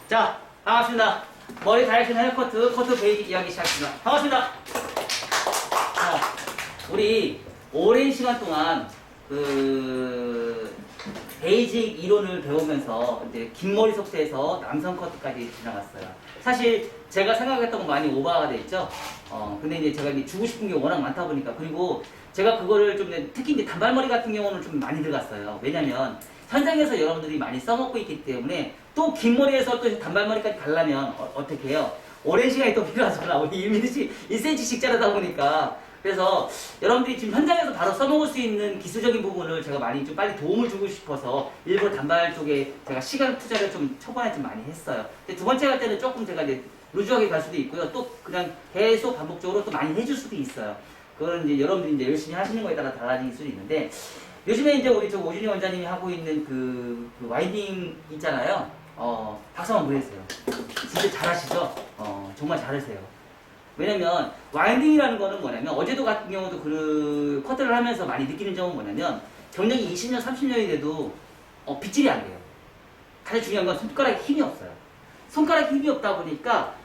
자, 반갑습니다. 머리 다이어트 헤어커트, 커트 베이직 이야기 시작합니다. 반갑습니다. 자, 우리 오랜 시간 동안 베이직 이론을 배우면서 이제 긴 머리부터 해서 남성 커트까지 지나갔어요. 사실 제가 생각했던 건 많이 오버가 돼 있죠. 근데 이제 제가 이제 주고 싶은 게 워낙 많다 보니까, 그리고 제가 그거를 좀 특히 이제 단발머리 같은 경우는 좀 많이 들어갔어요. 왜냐면 현장에서 여러분들이 많이 써먹고 있기 때문에 또 긴 머리에서 또 단발머리까지 가려면 어떻게 해요? 오랜 시간이 또 필요하잖아. 우리 이민희 씨 1cm씩 자르다 보니까. 그래서 여러분들이 지금 현장에서 바로 써먹을 수 있는 기술적인 부분을 제가 많이 좀 빨리 도움을 주고 싶어서 일부러 단발 쪽에 제가 시간 투자를 좀 초반에 좀 많이 했어요. 근데 두 번째 갈 때는 조금 제가 이제 루즈하게 갈 수도 있고요. 또 그냥 계속 반복적으로 또 많이 해줄 수도 있어요. 그거는 이제 여러분들이 이제 열심히 하시는 거에 따라 달라질 수도 있는데, 요즘에 이제 우리 저 오준희 원장님이 하고 있는 그 와인딩 있잖아요. 박수 한번 보내주세요. 진짜 잘하시죠? 정말 잘하세요. 왜냐면 와인딩이라는 거는 뭐냐면, 어제도 같은 경우도 그 커트를 하면서 많이 느끼는 점은 뭐냐면, 경력이 20년, 30년이 돼도 빗질이 안 돼요. 가장 중요한 건 손가락에 힘이 없어요. 손가락에 힘이 없다 보니까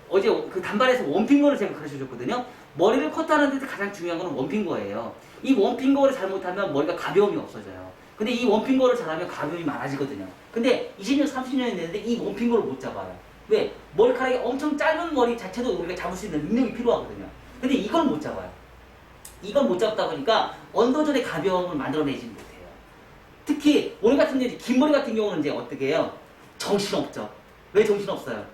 어제 그 단발에서 원핑거를 제가 가르쳐 줬거든요. 머리를 커트하는 데 가장 중요한 건 원핑거예요. 이 원핑거를 잘못하면 머리가 가벼움이 없어져요. 근데 이 원핑거를 잘하면 가벼움이 많아지거든요. 근데 20년, 30년이 됐는데 이 원핑거를 못 잡아요. 왜? 머리카락이 엄청 짧은 머리 자체도 우리가 잡을 수 있는 능력이 필요하거든요. 근데 이걸 못 잡아요. 이걸 못 잡다 보니까 언더존의 가벼움을 만들어내지 못해요. 특히 오늘 같은 경우 긴 머리 같은 경우는 이제 어떻게 해요? 정신없죠. 왜 정신없어요?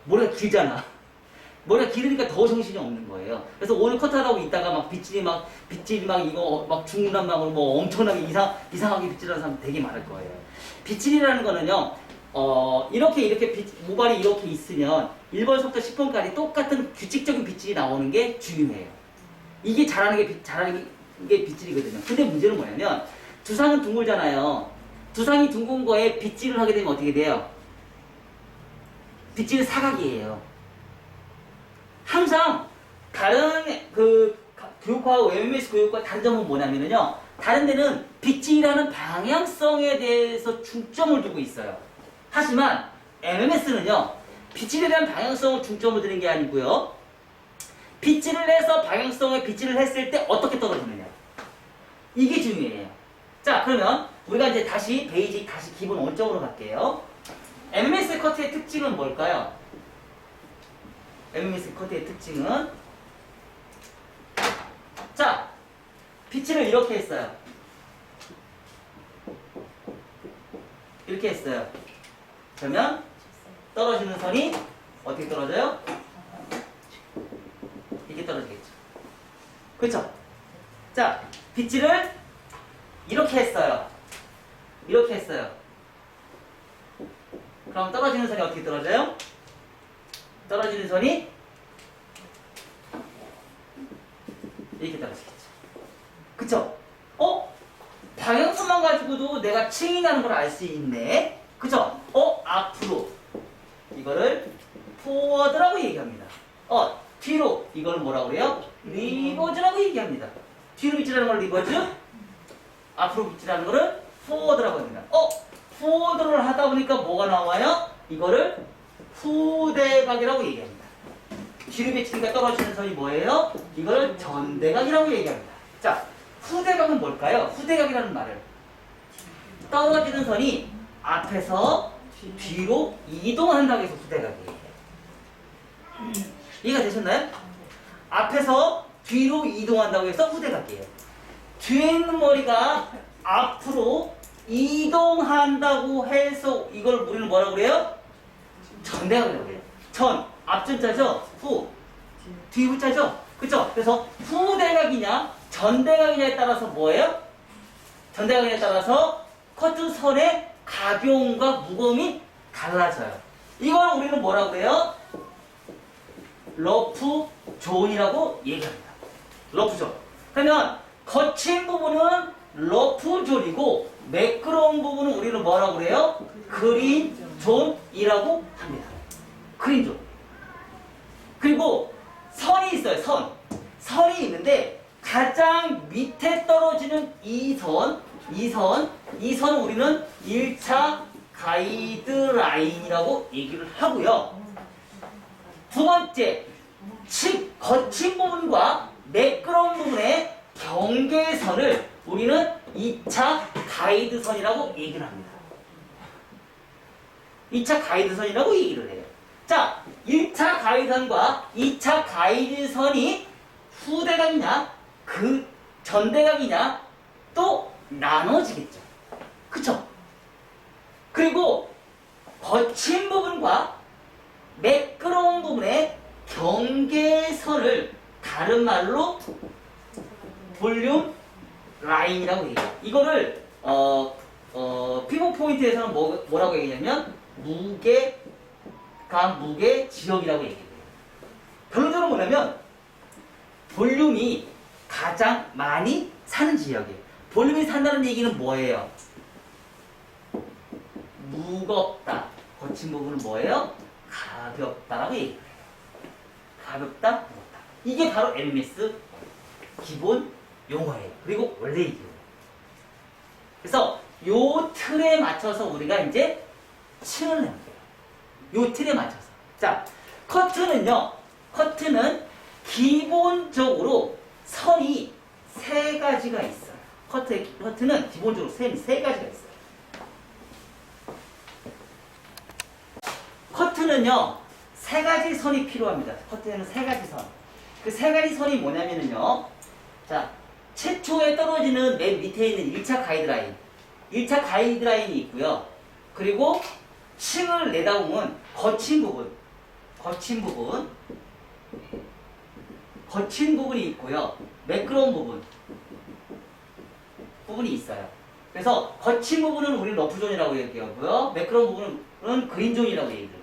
머리가 길잖아. 머리가 길으니까 더 정신이 없는 거예요. 그래서 오늘 커트하다고 있다가 막 빗질이 막 이거 막 중구난방으로 뭐 엄청나게 이상하게 빗질하는 사람 되게 많을 거예요. 빗질이라는 거는요, 이렇게 모발이 이렇게 있으면 1번부터 10번까지 똑같은 규칙적인 빗질이 나오는 게 중요해요. 이게 잘하는 게 빗질이거든요. 근데 문제는 뭐냐면, 두상은 둥글잖아요. 두상이 둥근 거에 빗질을 하게 되면 어떻게 돼요? 빗질은 사각이에요. 항상 다른 교육과하고 MMS 교육과 다른 점은 뭐냐면요, 다른 데는 빗질이라는 방향성에 대해서 중점을 두고 있어요. 하지만 MMS는요, 빗질에 대한 방향성을 중점을 두는 게 아니고요, 빗질을 해서 방향성에 빗질을 했을 때 어떻게 떨어지느냐, 이게 중요해요. 자, 그러면 우리가 이제 다시 베이직, 다시 기본 원점으로 갈게요. MMS 커트의 특징은 뭘까요? MMS 커트의 특징은, 자, 빗질을 이렇게 했어요. 이렇게 했어요. 그러면 떨어지는 선이 어떻게 떨어져요? 이렇게 떨어지겠죠. 그렇죠? 자, 빗질을 이렇게 했어요. 이렇게 했어요. 그럼 떨어지는 선이 어떻게 떨어져요? 떨어지는 선이 이렇게 떨어지겠죠. 그쵸? 방향성만 가지고도 내가 층이 나는 걸 알 수 있네. 그쵸? 앞으로. 이거를 포워드라고 얘기합니다. 뒤로. 이걸 뭐라고 그래요? 리버즈라고 얘기합니다. 뒤로 빗질하는 걸 리버즈, 앞으로 빗질하는 거를 포워드라고 합니다. 포워드를 하다 보니까 뭐가 나와요? 이거를 후대각이라고 얘기합니다. 뒤로 빗치니까 떨어지는 선이 뭐예요? 이걸 전대각이라고 얘기합니다. 자, 후대각은 뭘까요? 후대각이라는 말을, 떨어지는 선이 앞에서 뒤로 이동한다고 해서 후대각이에요. 이해가 되셨나요? 앞에서 뒤로 이동한다고 해서 후대각이에요. 뒤에 있는 머리가 앞으로 이동한다고 해서 이걸 우리는 뭐라고 그래요? 전대각이라고 해요. 앞전자죠? 후, 뒤후자죠? 그쵸? 그래서 후대각이냐 전대각이냐에 따라서 뭐예요? 전대각이냐에 따라서 커트선의 가벼움과 무거움이 달라져요. 이걸 우리는 뭐라고 해요? 러프 존이라고 얘기합니다. 러프 존. 그러면 거친 부분은 러프 존이고, 매끄러운 부분은 우리는 뭐라고 그래요? 그린 존이라고 합니다. 그린 존. 그리고 선이 있어요. 선이 있는데 가장 밑에 떨어지는 이 선은 우리는 1차 가이드라인이라고 얘기를 하고요. 두 번째, 거친 부분과 매끄러운 부분의 경계선을 우리는 2차 가이드선이라고 얘기를 합니다. 2차 가이드선이라고 얘기를 해요. 자, 1차 가이드선과 2차 가이드선이 후대각이냐, 그 전대각이냐, 또 나눠지겠죠. 그쵸? 그리고 거친 부분과 매끄러운 부분의 경계선을 다른 말로 볼륨 라인이라고 얘기해요. 이거를 피벗 포인트에서는 뭐라고 얘기하냐면 무게 지역이라고 얘기해요. 결론적으로 뭐냐면 볼륨이 가장 많이 사는 지역이에요. 볼륨이 산다는 얘기는 뭐예요? 무겁다. 거친 부분은 뭐예요? 가볍다라고 얘기해요. 가볍다, 무겁다. 이게 바로 MMS 기본 용어예요. 그리고 원래 얘기예요. 그래서 요 틀에 맞춰서 우리가 이제 층을 내는 거예요. 요 틀에 맞춰서. 자, 커트는 기본적으로 선이 세 가지가 있어요. 커트는 기본적으로 선이 세 가지가 있어요. 커트는요, 세 가지 선이 필요합니다. 커트에는 세 가지 선. 그 세 가지 선이 뭐냐면요. 자, 최초에 떨어지는 맨 밑에 있는 1차 가이드라인. 1차 가이드라인이 있고요. 그리고 층을 내다보면 거친 부분이 있고요. 매끄러운 부분이 있어요. 그래서 거친 부분은 우리는 러프존이라고 얘기하고요. 매끄러운 부분은 그린존이라고 얘기를 해요.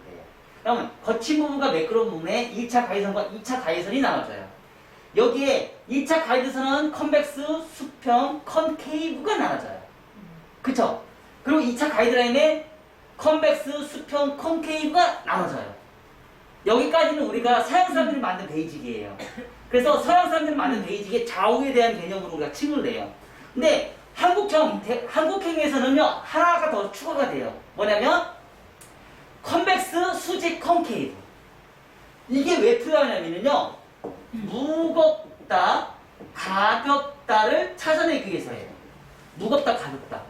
그러면 거친 부분과 매끄러운 부분에 1차 가이드선과 2차 가이드선이 나눠져요. 여기에 1차 가이드선은 컨벡스, 수평, 컨케이브가 나눠져요. 그쵸? 그리고 2차 가이드라인에 컨벡스, 수평, 컨케이브가 나눠져요. 여기까지는 우리가 서양 사람들이 만든 베이직이에요. 그래서 서양 사람들이 만든 베이직의 좌우에 대한 개념으로 우리가 층을 내요. 근데 한국형에서는요, 하나가 더 추가가 돼요. 뭐냐면 컨벡스, 수직, 컨케이브. 이게 왜 필요하냐면요, 무겁다, 가볍다를 찾아내기 위해서예요. 무겁다, 가볍다.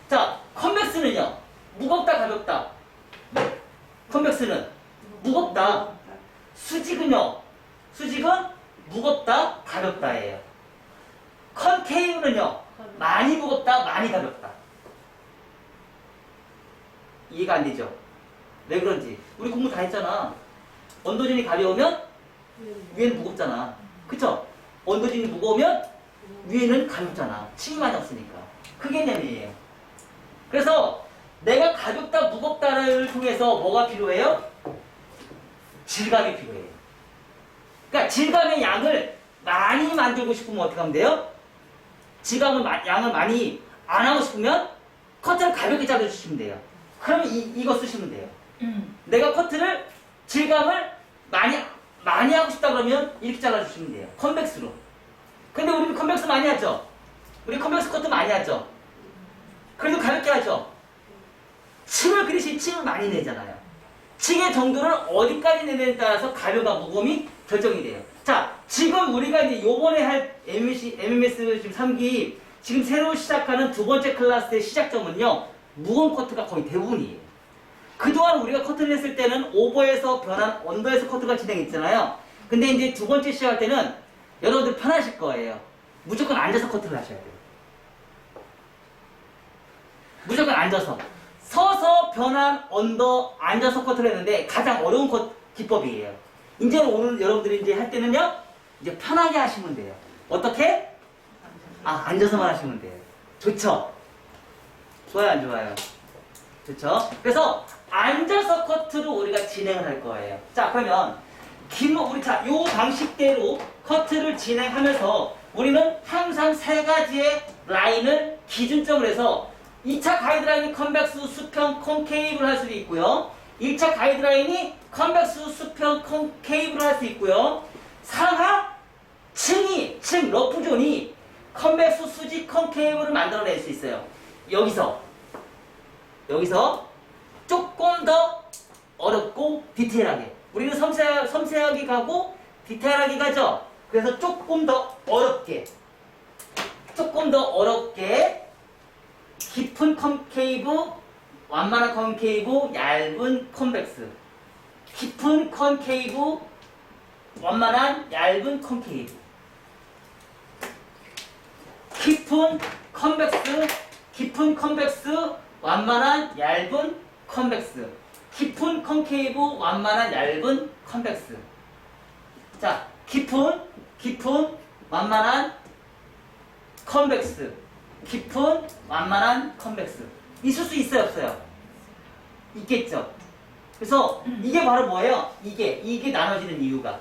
자, 컨벡스는요, 무겁다, 가볍다. 컨벡스는 무겁다. 수직은요, 수직은 무겁다, 가볍다예요. 컨케이브는요, 많이 무겁다, 많이 가볍다. 이해가 안 되죠? 왜 그런지. 우리 공부 다 했잖아. 언더진이 가벼우면 위에는 무겁잖아. 그쵸? 언더진이 무거우면 위에는 가볍잖아. 층이 많이 없으니까. 그 개념이에요. 그래서 내가 가볍다, 무겁다를 통해서 뭐가 필요해요? 질감이 필요해요. 그러니까 질감의 양을 많이 만들고 싶으면 어떻게 하면 돼요? 양을 많이 안 하고 싶으면 커트를 가볍게 잘라주시면 돼요. 그러면 이거 쓰시면 돼요. 내가 커트를 질감을 많이 하고 싶다 그러면 이렇게 잘라주시면 돼요. 컨벡스로. 근데 우리는 컨벡스 많이 하죠? 우리 컨벡스 커트 많이 하죠? 그래도 가볍게 하죠? 층을 그리시 층을 많이 내잖아요. 층의 정도를 어디까지 내느냐에 따라서 가벼움과 무거움이 결정이 돼요. 자, 지금 우리가 이제 요번에 할 MMS 지금 3기 지금 새로 시작하는 두 번째 클래스의 시작점은요, 무거운 커트가 거의 대부분이에요. 그동안 우리가 커트를 했을 때는 오버에서 변한 언더에서 커트가 진행했잖아요. 근데 이제 두 번째 시작할 때는 여러분들 편하실 거예요. 무조건 앉아서 커트를 하셔야 돼요. 무조건 앉아서. 서서 변한 언더, 앉아서 커트를 했는데 가장 어려운 기법이에요. 이제 오늘 여러분들이 이제 할 때는요, 이제 편하게 하시면 돼요. 어떻게? 앉아서만 하시면 돼요. 좋죠? 좋아요, 안 좋아요? 좋죠? 그래서 앉아서 커트로 우리가 진행을 할 거예요. 자, 그러면 요 방식대로 커트를 진행하면서 우리는 항상 세 가지의 라인을 기준점으로 해서 2차 가이드라인이 컨벡스, 수평, 콘케이브를 할 수도 있고요. 1차 가이드라인이 컨벡스, 수평, 콘케이브를 할 수 있고요. 상하, 층, 러프존이 컨벡스, 수직, 콘케이브를 만들어낼 수 있어요. 여기서 조금 더 어렵고 디테일하게. 우리는 섬세하게 가고 디테일하게 가죠. 그래서 조금 더 어렵게 깊은 컨케이브, 완만한 컨케이브, 얇은 컨벡스. 깊은 컨케이브, 완만한 얇은 컨케이브. 깊은 컨벡스, 완만한 얇은 컨벡스. 깊은 컨케이브, 완만한 얇은 컨벡스. 자, 깊은 완만한 컨벡스. 깊은 완만한 컨벡스. 있을 수 있어요, 없어요? 있겠죠. 그래서 이게 바로 뭐예요? 이게 나눠지는 이유가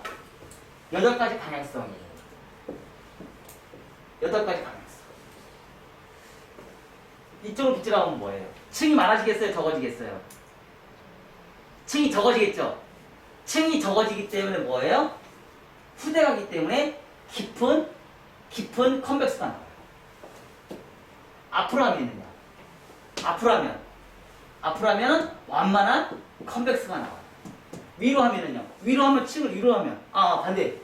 8가지 방향성이에요. 8가지 방향성. 이쪽으로 빗질하면 뭐예요? 층이 많아지겠어요? 적어지겠어요? 층이 적어지겠죠? 층이 적어지기 때문에 뭐예요? 후대가기 때문에 깊은 컨벡스가 나와요. 앞으로 하면은요. 앞으로 하면은 완만한 컨벡스가 나와요. 위로 하면은요. 위로 하면 층을 위로 하면 반대.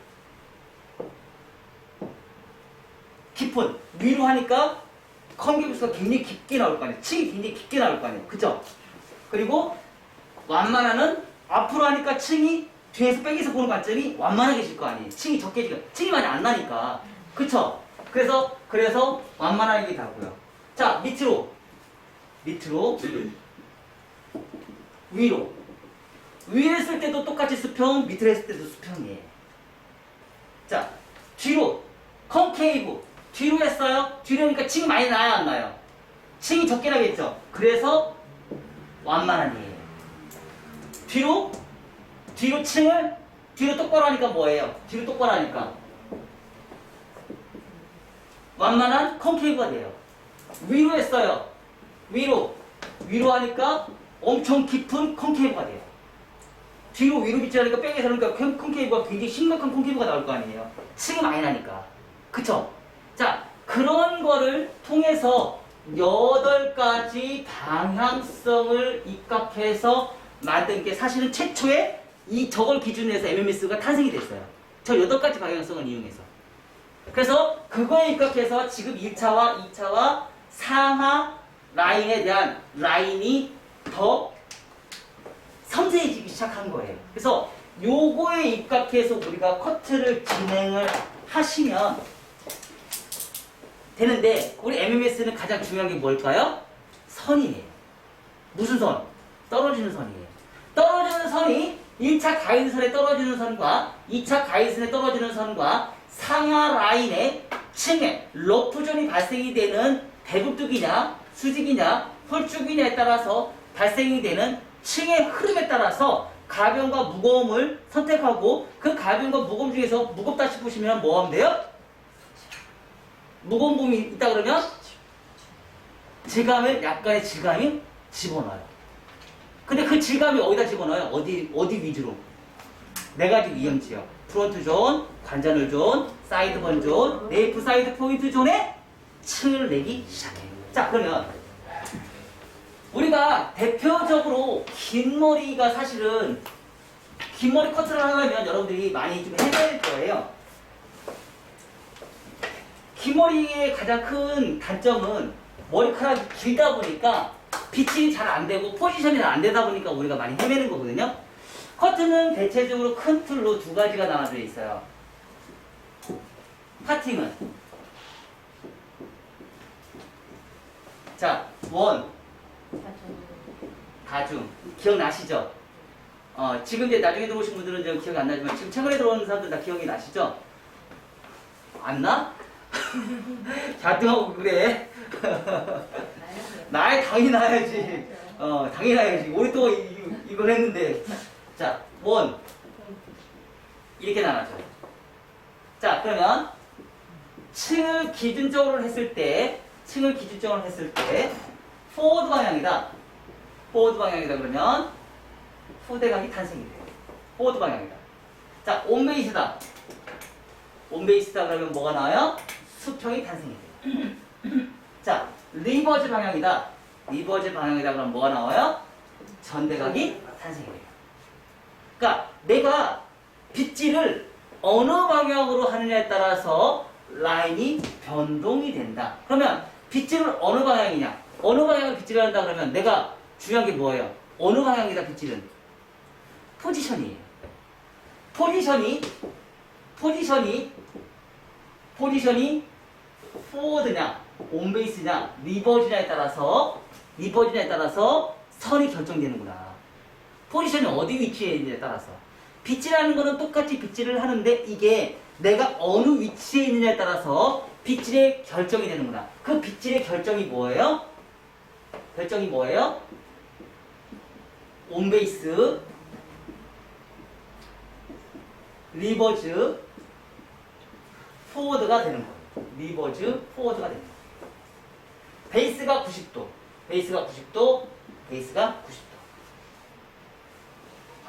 깊은 위로 하니까 컨벡스가 굉장히 깊게 나올 거 아니에요. 층이 굉장히 깊게 나올 거 아니에요. 그죠? 그리고 완만한은 앞으로 하니까 층이 뒤에서 백에서 보는 관점이 완만하게 질 거 아니에요. 층이 적게 지고 층이 많이 안 나니까. 그쵸? 그래서 완만하게 가고요. 자, 밑으로 위로 했을 때도 똑같이 수평, 밑으로 했을 때도 수평이에요. 자, 뒤로 컨케이브 뒤로 했어요. 뒤로 하니까 층이 많이 나야 안 나요? 층이 적게 나겠죠? 그래서 완만한이에요. 뒤로 층을 뒤로 똑바로 하니까 뭐예요? 뒤로 똑바로 하니까 완만한 컨케이브가 돼요. 위로 했어요. 위로 하니까 엄청 깊은 컨케이브가 돼요. 위로 빗질하니까 백에서 그러니까 컨케이브가 굉장히 심각한 컨케이브가 나올 거 아니에요. 층이 많이 나니까. 그쵸? 자, 그런 거를 통해서 8가지 방향성을 입각해서 만든 게 사실은 최초에 저걸 기준으로 해서 MMS가 탄생이 됐어요. 저 8가지 방향성을 이용해서. 그래서 그거에 입각해서 지금 1차와 2차와 상하 라인에 대한 라인이 더 섬세해지기 시작한 거예요. 그래서 요거에 입각해서 우리가 커트를 진행을 하시면 되는데 우리 MMS는 가장 중요한 게 뭘까요? 선이에요. 무슨 선? 떨어지는 선이에요. 떨어지는 선이 1차 가이드선에 떨어지는 선과 2차 가이드선에 떨어지는 선과 상하 라인의 층에 러프존이 발생이 되는 대북뚝이냐 수직이냐 홀쭉이냐에 따라서 발생이 되는 층의 흐름에 따라서 가변과 무거움을 선택하고 그 가변과 무거움 중에서 무겁다 싶으시면 뭐 하면 돼요? 무거운 부분이 있다 그러면 질감에 약간의 질감이 집어넣어요. 근데 그 질감이 어디다 집어넣어요? 어디 위주로? 4가지 위험 지역. 프론트 존, 관자놀 존, 사이드 번 존, 네이프 사이드 포인트 존에 층을 내기 시작해요. 자, 그러면 우리가 대표적으로 긴 머리가 사실은 긴 머리 커트를 하려면 여러분들이 많이 좀 해낼 거예요. 긴 머리의 가장 큰 단점은 머리카락이 길다 보니까 빛이 잘 안 되고 포지션이 잘 안 되다 보니까 우리가 많이 헤매는 거거든요. 커트는 대체적으로 큰 틀로 2가지가 나눠져 있어요. 파팅은 자, 원 다중 기억나시죠? 지금 이제 나중에 들어오신 분들은 좀 기억이 안 나지만 지금 최근에 들어오는 사람들 다 기억이 나시죠? 안 나? 자등하고 그래. 나야 당연히 나야지. 당연히 나야지. 오랫동안 이걸 했는데. 자, 원. 이렇게 나눠져요. 자, 그러면 층을 기준적으로 했을 때 포워드 방향이다. 포워드 방향이다 그러면 후대각이 탄생이 돼요. 포워드 방향이다. 자, 온베이스다. 온베이스다 그러면 뭐가 나와요? 수평이 탄생이 돼요. 자, 리버즈 방향이다. 리버즈 방향이다 그러면 뭐가 나와요? 전대각이 탄생이 돼요. 그러니까 내가 빗질을 어느 방향으로 하느냐에 따라서 라인이 변동이 된다. 그러면 빗질을 어느 방향이냐? 어느 방향으로 빗질을 한다 그러면 내가 중요한 게 뭐예요? 어느 방향이다 빗질은? 포지션이에요. 포지션이 포워드냐, 온베이스냐, 리버지냐에 따라서 선이 결정되는구나. 포지션이 어디 위치에 있느냐에 따라서. 빗질하는 거는 똑같이 빗질을 하는데 이게 내가 어느 위치에 있느냐에 따라서 빗질의 결정이 되는구나. 그 빗질의 결정이 뭐예요? 온베이스, 리버즈, 포워드가 되는 거예요. 리버즈, 포워드가 되는 거예요. 베이스가 90도.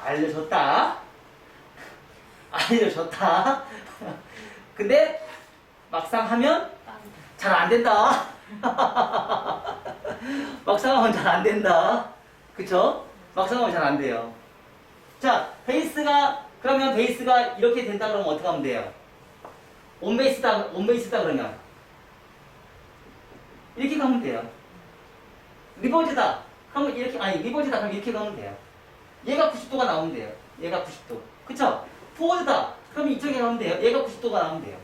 알려줬다. 근데 막상 하면 잘 안 된다. 막상 하면 잘 안 된다. 그쵸? 막상 하면 잘 안 돼요. 자, 그러면 베이스가 이렇게 된다 그러면 어떻게 하면 돼요? 온베이스다 그러면 이렇게 가면 돼요. 리버지다 그러면 이렇게 가면 돼요. 얘가 90도가 나오면 돼요. 얘가 90도. 그쵸? 포워드다 그러면 이쪽에 가면 돼요. 얘가 90도가 나오면 돼요.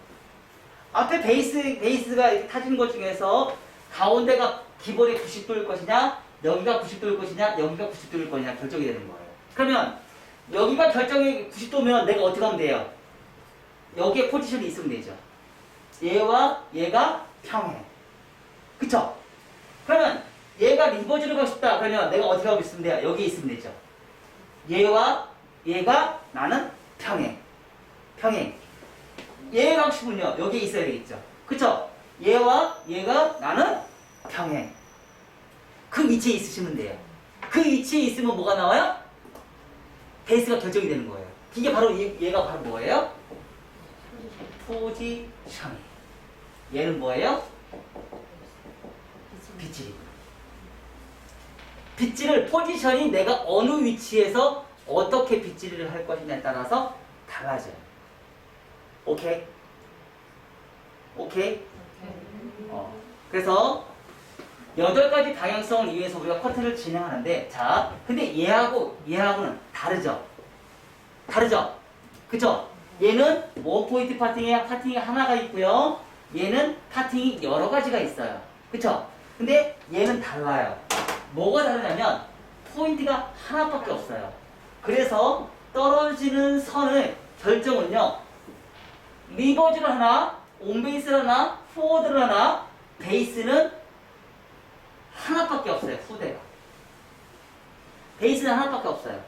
앞에 베이스가 이렇게 타지는 것 중에서 가운데가 기본이 90도일 것이냐, 여기가 90도일 것이냐, 여기가 90도일 것이냐 결정이 되는 거예요. 그러면 여기가 결정이 90도면 내가 어떻게 하면 돼요? 여기에 포지션이 있으면 되죠. 얘와 얘가 평행. 그쵸? 그러면 얘가 리버즈를 가고 싶다. 그러면 내가 어떻게 하고 있으면 돼요? 여기에 있으면 되죠. 얘와 얘가 나는 평행. 얘가 가고 싶으면요. 여기에 있어야 되겠죠. 그쵸? 얘와 얘가 나는 평행. 그 위치에 있으시면 돼요. 그 위치에 있으면 뭐가 나와요? 베이스가 결정이 되는 거예요. 이게 바로 얘가 바로 뭐예요? 포지션. 얘는 뭐예요? 빗질이고. 빗질을 포지션이 내가 어느 위치에서 어떻게 빗질을 할 것이냐에 따라서 달라져요. 오케이? 그래서 8가지 방향성을 이용해서 우리가 커트를 진행하는데, 자, 근데 얘하고는 다르죠? 그쵸? 얘는 원포인트 파팅이 하나가 있고요. 얘는 파팅이 여러 가지가 있어요. 그쵸? 근데 얘는 달라요. 뭐가 다르냐면 포인트가 하나밖에 없어요. 그래서 떨어지는 선의 결정은요. 리버즈를 하나, 온베이스를 하나, 포워드를 하나, 베이스는 하나밖에 없어요. 후대가. 베이스는 하나밖에 없어요.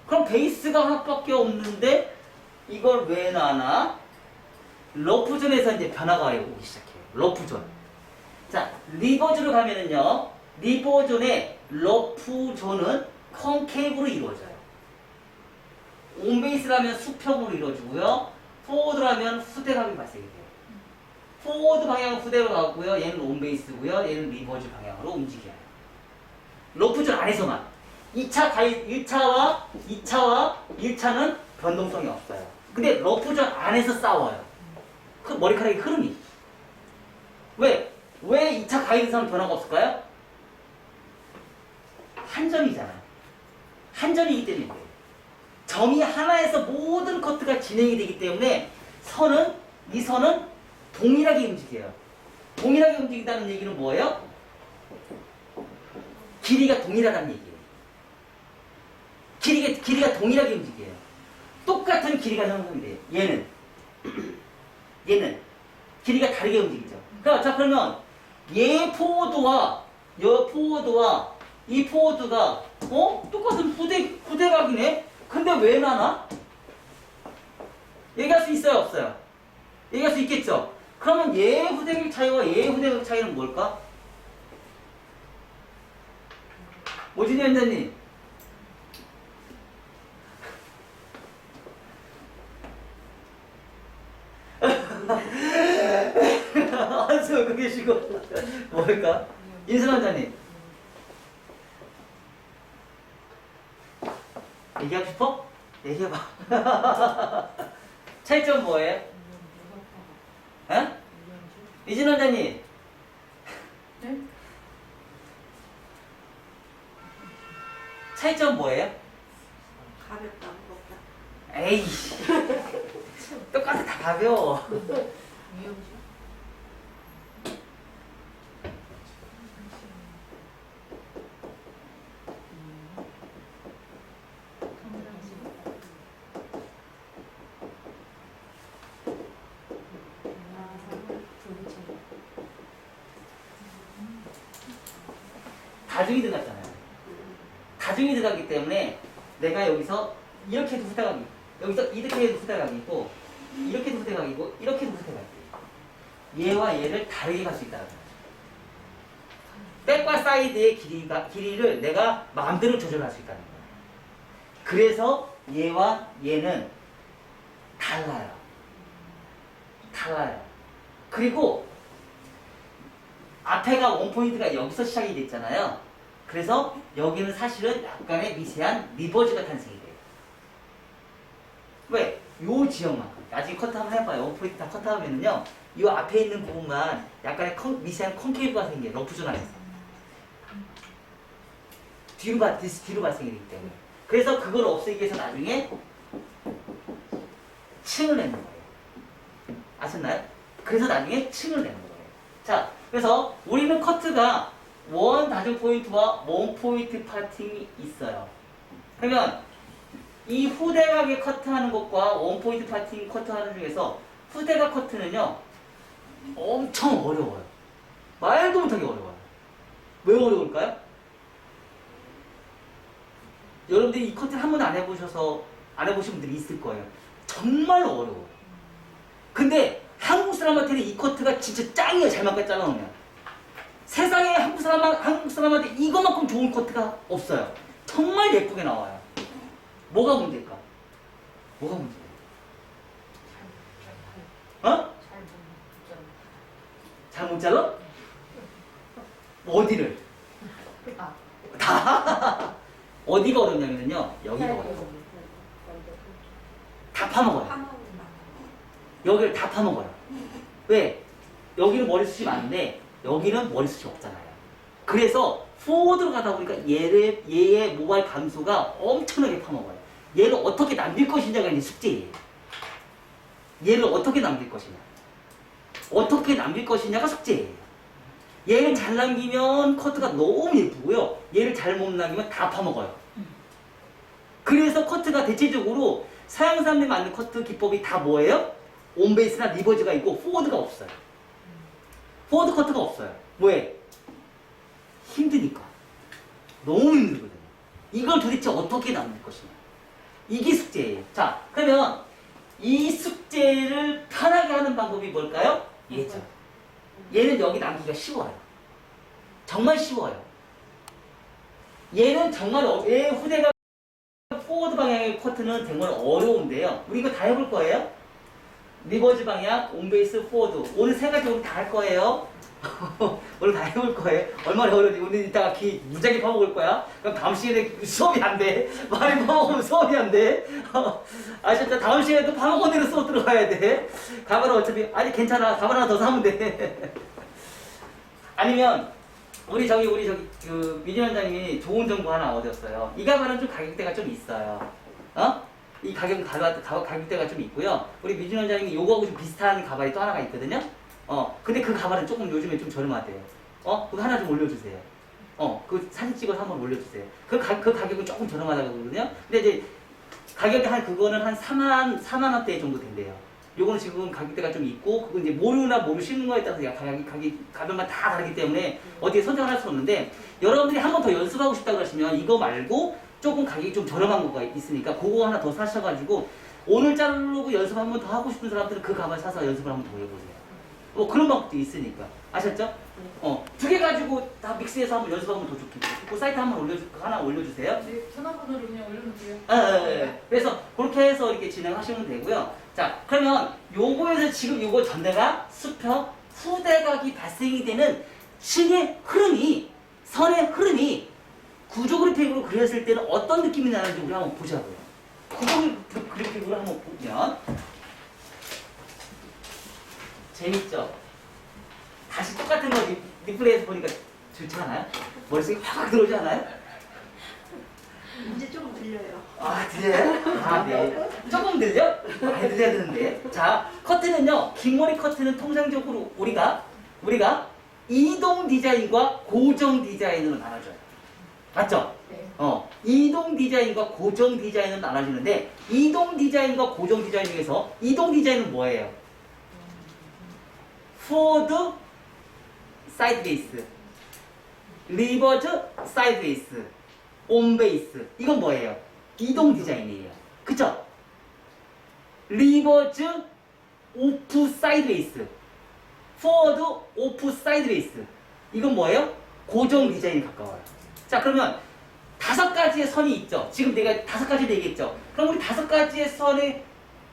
그럼 베이스가 하나밖에 없는데 이걸 왜 놔나? 러프존에서 이제 변화가 오기 시작해요. 러프존. 자, 리버존으로 가면은요. 리버존의 러프존은 컨케이브로 이루어져요. 온베이스라면 수평으로 이루어지고요. 포워드라면 후대각이 발생이 돼요. 포워드 방향은 후대로 가고요. 얘는 온베이스고요. 얘는 리버즈 방향으로 움직여요. 러프존 안에서만. 1차와 1차는 변동성이 없어요. 근데 러프존 안에서 싸워요. 그 머리카락의 흐름이. 왜 2차 가이드선은 변화가 없을까요? 한점이잖아요. 한점이기 때문에 그래요. 점이 하나에서 모든 커트가 진행이 되기 때문에 이 선은 동일하게 움직여요. 동일하게 움직인다는 얘기는 뭐예요? 길이가 동일하다는 얘기예요. 길이가 동일하게 움직여요. 똑같은 길이가 형성이 돼요. 얘는 길이가 다르게 움직이죠. 그러면 얘 포워드와 이 포워드가 똑같은 후대각이네? 근데 왜 나나? 얘기할 수 있어요, 없어요? 얘기할 수 있겠죠? 그러면 얘 후대각 차이와 얘 후대각 차이는 뭘까? 오진이 원장님. 한숨 그 계시고 뭘까? 인순 원장님. 얘기하고 싶어? 얘기해봐. 차이점 뭐예요? 에? 이진 원장님. 네? 차이점 뭐예요? 가볍다, 무겁다. 에이. 똑같아, 다 가벼워. 위험시. 다중이 들어갔잖아요. 다중이 들어가기 때문에 내가 여기서 이렇게 해도 후퇴각이, 여기서 이렇게 해도 후퇴각이 있고, 이렇게 해도 후퇴각이 있고, 이렇게 해도 후퇴각이 있고, 얘와 얘를 다르게 갈 수 있다는 거예요. 백과 사이드의 길이를 내가 마음대로 조절할 수 있다는 거예요. 그래서 얘와 얘는 달라요. 달라요. 그리고 앞에가 원포인트가 여기서 시작이 됐잖아요. 그래서 여기는 사실은 약간의 미세한 리버즈가 탄생이 돼요. 왜? 요 지역만큼. 나중에 커트 한번 해봐요. 원포인트 다 커트하면은요, 이 앞에 있는 부분만 약간의 미세한 콘케이브가 생겨요. 러프존 안에서. 뒤로 발생이 되기 때문에. 그래서 그걸 없애기 위해서 나중에 층을 내는 거예요. 아셨나요? 그래서 나중에 층을 내는 거예요. 자, 그래서 우리는 커트가 원 다중 포인트와 원 포인트 파팅이 있어요. 그러면 이 후대각에 커트하는 것과 원 포인트 파팅 커트하는 중에서 후대각 커트는요 엄청 어려워요. 말도 못하게 어려워요. 왜 어려울까요? 여러분들이 이 커트를 한 번도 안 해보셔서 안 해보신 분들이 있을 거예요. 정말 어려워요. 근데 한국 사람한테는 이 커트가 진짜 짱이에요. 잘만 잘라놓으면. 세상에 한국 사람한테 이거만큼 좋은 커트가 없어요. 정말 예쁘게 나와요. 뭐가 문제일까? 뭐가 문제예요? 어? 잘 못 잘라? 어디를? 다. 어디가 어렵냐면요. 여기가 어려워요. 다 파먹어요. 파먹는다. 여기를 다 파먹어요. 왜? 여기는 머리숱이 많은데 여기는 머리숱이 없잖아요. 그래서 포워드로 가다 보니까 얘의 모발 감소가 엄청나게 파먹어요. 얘를 어떻게 남길 것이냐가 이제 숙제예요. 얘를 어떻게 남길 것이냐. 어떻게 남길 것이냐가 숙제예요. 얘를 잘 남기면 커트가 너무 예쁘고요. 얘를 잘못 남기면 다 파먹어요. 그래서 커트가 대체적으로 서양 사람들이 만든 커트 기법이 다 뭐예요? 온베이스나 리버즈가 있고 포워드가 없어요. 포워드 커트가 없어요. 왜? 힘드니까. 너무 힘들거든요. 이걸 도대체 어떻게 남길 것이냐. 이게 숙제예요. 자, 그러면 이 숙제를 편하게 하는 방법이 뭘까요? 얘죠. 얘는 여기 남기기가 쉬워요. 정말 쉬워요. 얘는 정말 얘 후대가 포워드 방향의 커트는 정말 어려운데요. 우리 이거 다 해볼 거예요. 리버즈 방향, 온베이스, 포워드. 오늘 세 가지 우리 다 할 거예요. 오늘 다 해볼 거예요. 얼마나 어려운지 오늘 이따가 기 무지하게 파먹을 거야. 그럼 다음 시간에 수업이 안 돼. 많이 파먹으면 수업이 안 돼. 아셨죠? 다음 시간에 또 파먹은 대로 수업 들어가야 돼. 가발 어차피 아니 괜찮아. 가발 하나 더 사면 돼. 아니면 우리 저기 그 민희 원장님이 좋은 정보 하나 얻었어요. 이 가발은 좀 가격대가 좀 있어요. 이 가격대가 좀 있고요. 우리 민희 원장님이 요거하고 좀 비슷한 가발이 또 하나가 있거든요. 근데 그 가발은 조금 요즘에 좀 저렴하대요. 그거 하나 좀 올려주세요. 그 사진 찍어서 한번 올려주세요. 그 가격은 조금 저렴하다고 그러거든요. 근데 이제 가격이 그거는 한 4만 원대 정도 된대요. 요거는 지금 가격대가 좀 있고, 그건 이제 모루 씹는 거에 따라서 가격만 다 다르기 때문에 어디에 선택을 할 수 없는데, 여러분들이 한 번 더 연습하고 싶다고 하시면 이거 말고 조금 가격이 좀 저렴한 거가 있으니까 그거 하나 더 사셔가지고 오늘 자르고 연습 한 번 더 하고 싶은 사람들은 그 가발 사서 연습을 한 번 더 해보세요. 뭐 그런 방법도 있으니까. 아셨죠? 두 개 가지고 다 믹스해서 한번 연습 한번 더 좋겠죠. 그 사이트 하나 올려주세요. 네, 전화번호를 그냥 올려놓을게요. 예. 그래서 그렇게 해서 이렇게 진행하시면 되고요. 자, 그러면 요거에서 지금 요거 전대가 수평 후대각이 발생이 되는 층의 흐름이, 선의 흐름이 구조 그래픽으로 그렸을 때는 어떤 느낌이 나는지 우리 한번 보자고요. 구조 그래픽으로 한번 보면 재밌죠? 다시 똑같은 거 리플레이에서 보니까 좋지 않아요? 머릿속에 확 들어오지 않아요? 이제 좀 들려요. 아, 들려요? 아, 네. 조금 들려? 많이 들려야 되는데. 자, 커트는요, 긴 머리 커트는 통상적으로 우리가 이동 디자인과 고정 디자인으로 나눠져요. 맞죠? 네. 이동 디자인과 고정 디자인은 나눠지는데, 이동 디자인과 고정 디자인 중에서 이동 디자인은 뭐예요? 포워드 사이드 베이스, 리버즈 사이드 베이스, 온 베이스. 이건 뭐예요? 이동 디자인이에요. 그쵸? 리버즈 오프 사이드 베이스, 포워드 오프 사이드 베이스. 이건 뭐예요? 고정 디자인에 가까워요. 자, 그러면 5가지의 선이 있죠. 지금 내가 5가지를 얘기했죠. 그럼 우리 5가지의 선의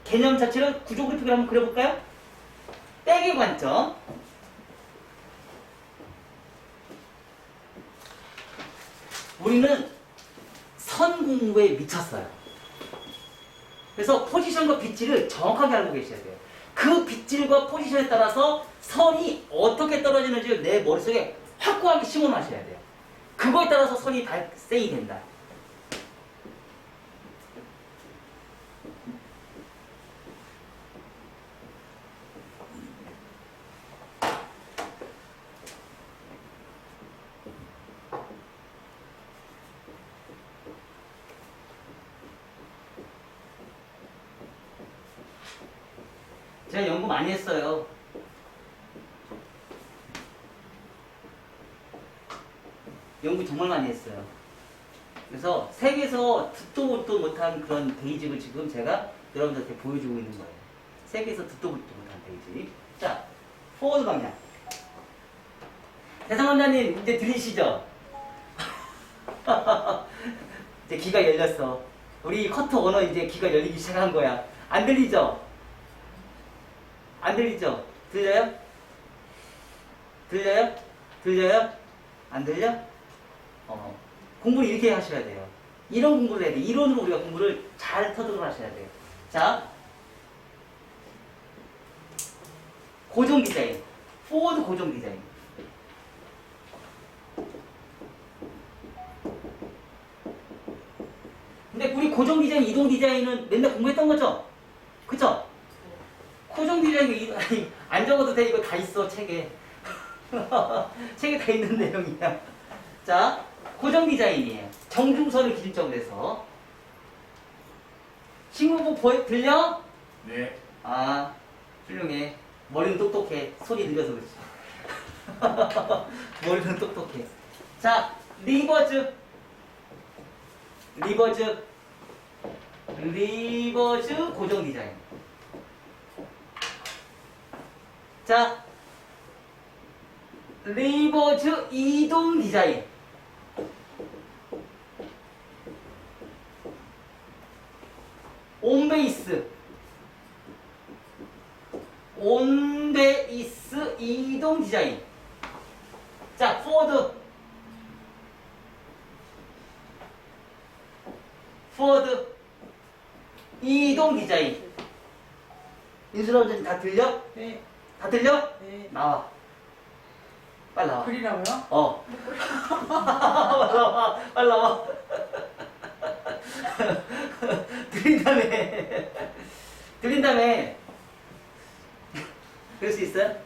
개념 자체를 구조 그래픽으로 한번 그려볼까요? 백의 관점. 우리는 선 공부에 미쳤어요. 그래서 포지션과 빗질을 정확하게 알고 계셔야 돼요. 그 빗질과 포지션에 따라서 선이 어떻게 떨어지는지 내 머릿속에 확고하게 심어놔셔야 돼요. 그거에 따라서 선이 발생이 된다. 제가 연구 많이 했어요. 연구 정말 많이 했어요. 그래서 세계에서 듣도 보도 못한 그런 베이직을 지금 제가 여러분들한테 보여주고 있는 거예요. 세계에서 듣도 보도 못한 베이직. 자, 포워드 방향. 대상 원장님 이제 들리시죠? 이제 귀가 열렸어. 우리 커터 언어 이제 귀가 열리기 시작한 거야. 안 들리죠? 안 들리죠? 들려요? 들려요? 들려요? 안 들려? 공부를 이렇게 하셔야 돼요. 이런 공부를 해야 돼요. 이론으로 우리가 공부를 잘 터득을 하셔야 돼요. 자, 고정 디자인. 포워드 고정 디자인. 근데 우리 고정 디자인, 이동 디자인은 맨날 공부했던 거죠? 그쵸? 고정 디자인, 아니, 안 적어도 돼. 이거 다 있어, 책에. 책에 다 있는 내용이야. 자, 고정 디자인이에요. 정중선을 기준점으로 해서. 친구분 들려? 네. 아, 훌륭해. 머리는 똑똑해. 손이 느려서 그렇지. 머리는 똑똑해. 자, 리버즈. 리버즈 고정 디자인. 자, 리버즈 이동 디자인. 온베이스 이동 디자인. 자, 포워드 이동 디자인. 인수라 원장님 다 들려? 네. 다 들려? 네. 나와. 빨리 나와. 그리라고요? 빨리 나와. 빨리 나와. 들린다며. 그럴 수 있어요?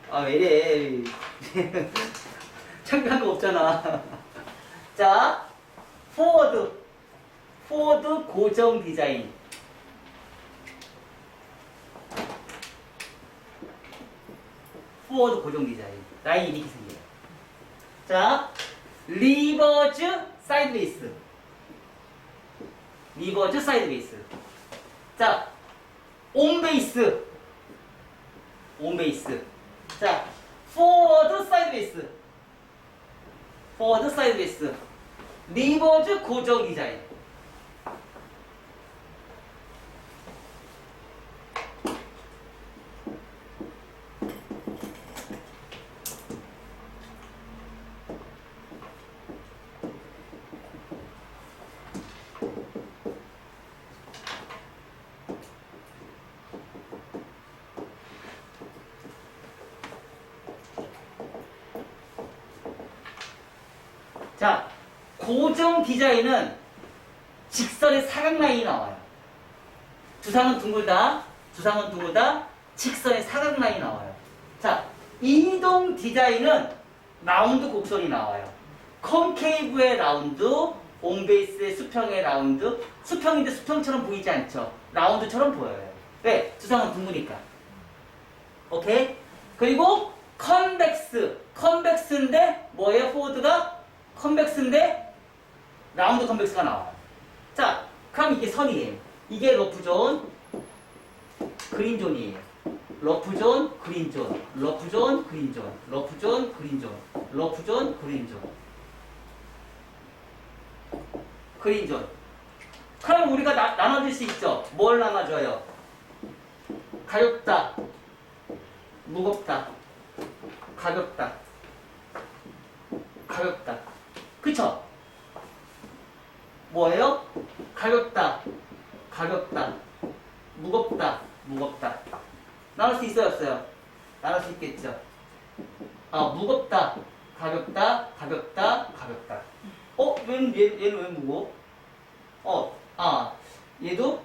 아, 왜 이래. 창피한 거 없잖아. 자, 포워드 고정 디자인. 포워드 고정 디자인. 라인이 이렇게 생겨요. 자, 리버즈 사이드 베이스. 자, 온 베이스. 자, 포워드 사이드 베이스. 리버즈 고정 디자인. 자, 고정 디자인은 직선의 사각 라인이 나와요. 두상은 둥글다, 직선의 사각 라인이 나와요. 자, 이동 디자인은 라운드 곡선이 나와요. 컨케이브의 라운드, 온베이스의 수평의 라운드. 수평인데 수평처럼 보이지 않죠? 라운드처럼 보여요. 왜? 두상은 둥그니까. 오케이? 그리고 컨벡스인데 뭐예요? 포워드가 컨벡스인데 라운드 컨벡스가 나와요. 자, 그럼 이게 선이에요. 이게 러프존, 그린존이에요. 러프존, 그린존, 러프존, 그린존, 러프존, 그린존, 러프존, 그린존, 그린존. 그럼 우리가 나눠줄 수 있죠? 뭘 나눠줘요? 가볍다, 무겁다, 가볍다, 가볍다. 그쵸? 뭐예요? 가볍다, 가볍다, 무겁다, 무겁다. 나눌 수 있어요, 없어요? 나눌 수 있겠죠? 무겁다, 가볍다, 가볍다, 가볍다. 얘는 왜 무거워? 얘도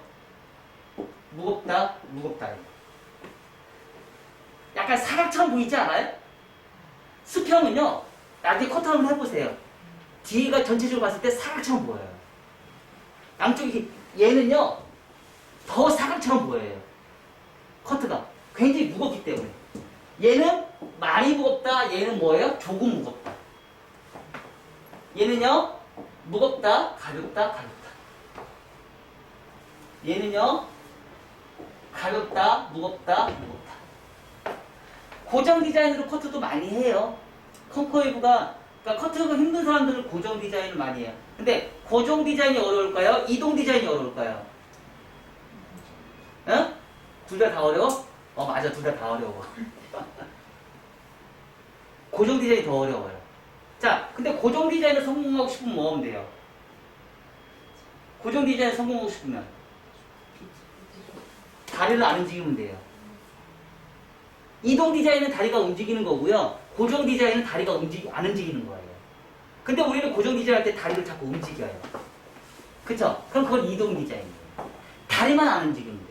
무겁다, 무겁다. 약간 사각처럼 보이지 않아요? 수평은요, 나중에 커트 한번 해보세요. 뒤가 전체적으로 봤을 때 사각처럼 보여요. 양쪽이, 얘는요, 더 사각처럼 보여요. 커트가. 굉장히 무겁기 때문에. 얘는 많이 무겁다, 얘는 뭐예요? 조금 무겁다. 얘는요, 무겁다, 가볍다, 가볍다. 얘는요, 가볍다, 무겁다, 무겁다. 고정 디자인으로 커트도 많이 해요. 컨커이브가, 그러니까 커트가 힘든 사람들은 고정 디자인을 많이 해요. 근데 고정 디자인이 어려울까요? 이동 디자인이 어려울까요? 응? 둘 다 어려워? 맞아, 둘 다 어려워. 고정 디자인이 더 어려워요. 자, 근데 고정 디자인을 성공하고 싶으면 뭐 하면 돼요? 고정 디자인을 성공하고 싶으면 다리를 안 움직이면 돼요. 이동 디자인은 다리가 움직이는 거고요. 고정 디자인은 다리가 안 움직이는 거예요. 근데 우리는 고정 디자인 할 때 다리를 자꾸 움직여요. 그쵸? 그럼 그건 이동 디자인이에요. 다리만 안 움직이면 돼요.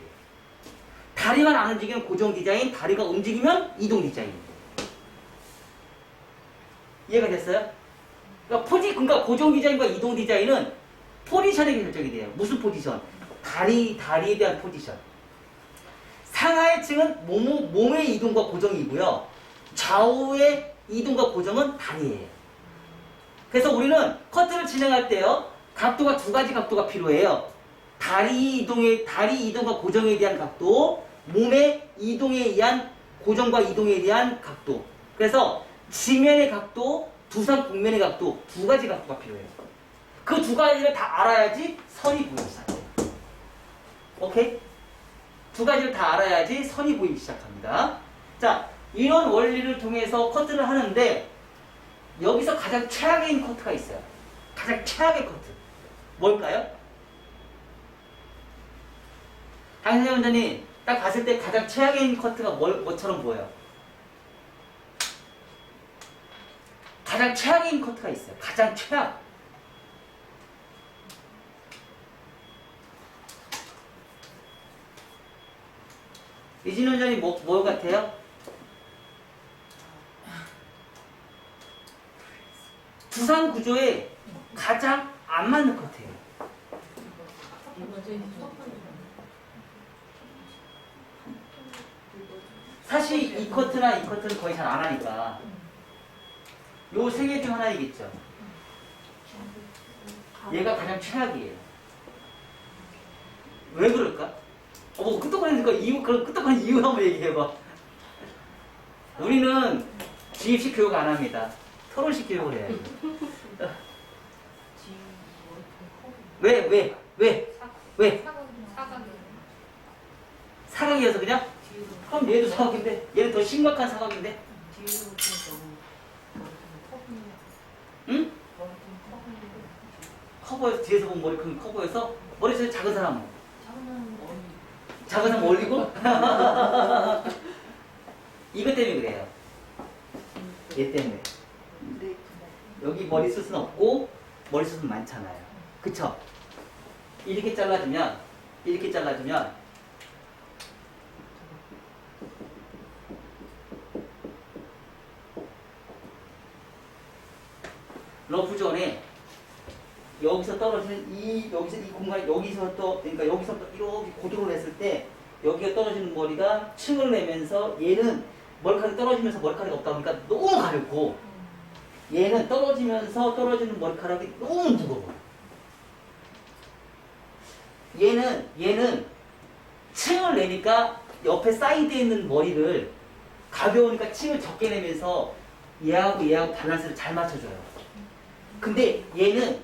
다리만 안 움직이면 고정 디자인, 다리가 움직이면 이동 디자인이에요. 이해가 됐어요? 그러니까 고정 디자인과 이동 디자인은 포지션에 결정이 돼요. 무슨 포지션? 다리에 대한 포지션. 상하의 층은 몸의 이동과 고정이고요. 좌우의 이동과 고정은 다리예요. 그래서 우리는 커트를 진행할 때요. 각도가 두 가지 각도가 필요해요. 다리 이동과 고정에 대한 각도, 몸의 이동에 의한 고정과 이동에 대한 각도. 그래서 지면의 각도, 두상 곡면의 각도, 두 가지 각도가 필요해요. 그 두 가지를 다 알아야지 선이 보이기 시작해요. 오케이? 두 가지를 다 알아야지 선이 보이기 시작합니다. 자, 이런 원리를 통해서 커트를 하는데 여기서 가장 최악인 커트가 있어요. 가장 최악의 커트. 뭘까요? 강선생 원장님, 딱 봤을 때 가장 최악인 커트가 뭐처럼 보여요? 가장 최악인 커트가 있어요. 가장 최악. 이진호 원장님 뭐 같아요? 두상 구조에 가장 안 맞는 커트예요. 사실 이 커트나 이 커트는 거의 잘 안 하니까 요 세 개 중 하나이겠죠. 얘가 가장 최악이에요. 왜 그럴까? 뭐 끄떡거리니까 그럼 끄떡거리는 이유 한번 얘기해봐. 우리는 주입식 교육 안 합니다. 토론식 교육을 해야지. 왜? 사각이어서 그냥? 그럼 얘도 사각인데? 얘는 더 심각한 사각인데? 응? 커버에서 뒤에서 보면 머리 큰 커버에서 머리 제일 작은 사람은? 작은 사람 올리고? 이것 때문에 그래요. 얘 때문에. 여기 머리숱은 없고 머리숱은 많잖아요. 그쵸? 이렇게 잘라주면 러프존에 여기서 떨어지는 여기서 이 공간 그러니까 여기서부터 이렇게 고도를 했을 때 여기가 떨어지는 머리가 층을 내면서 얘는 머리카락이 떨어지면서 머리카락이 없다 보니까 너무 가렵고 얘는 떨어지면서 떨어지는 머리카락이 너무 무거워. 얘는 층을 내니까 옆에 사이드에 있는 머리를 가벼우니까 층을 적게 내면서 얘하고 밸런스를 잘 맞춰줘요. 근데 얘는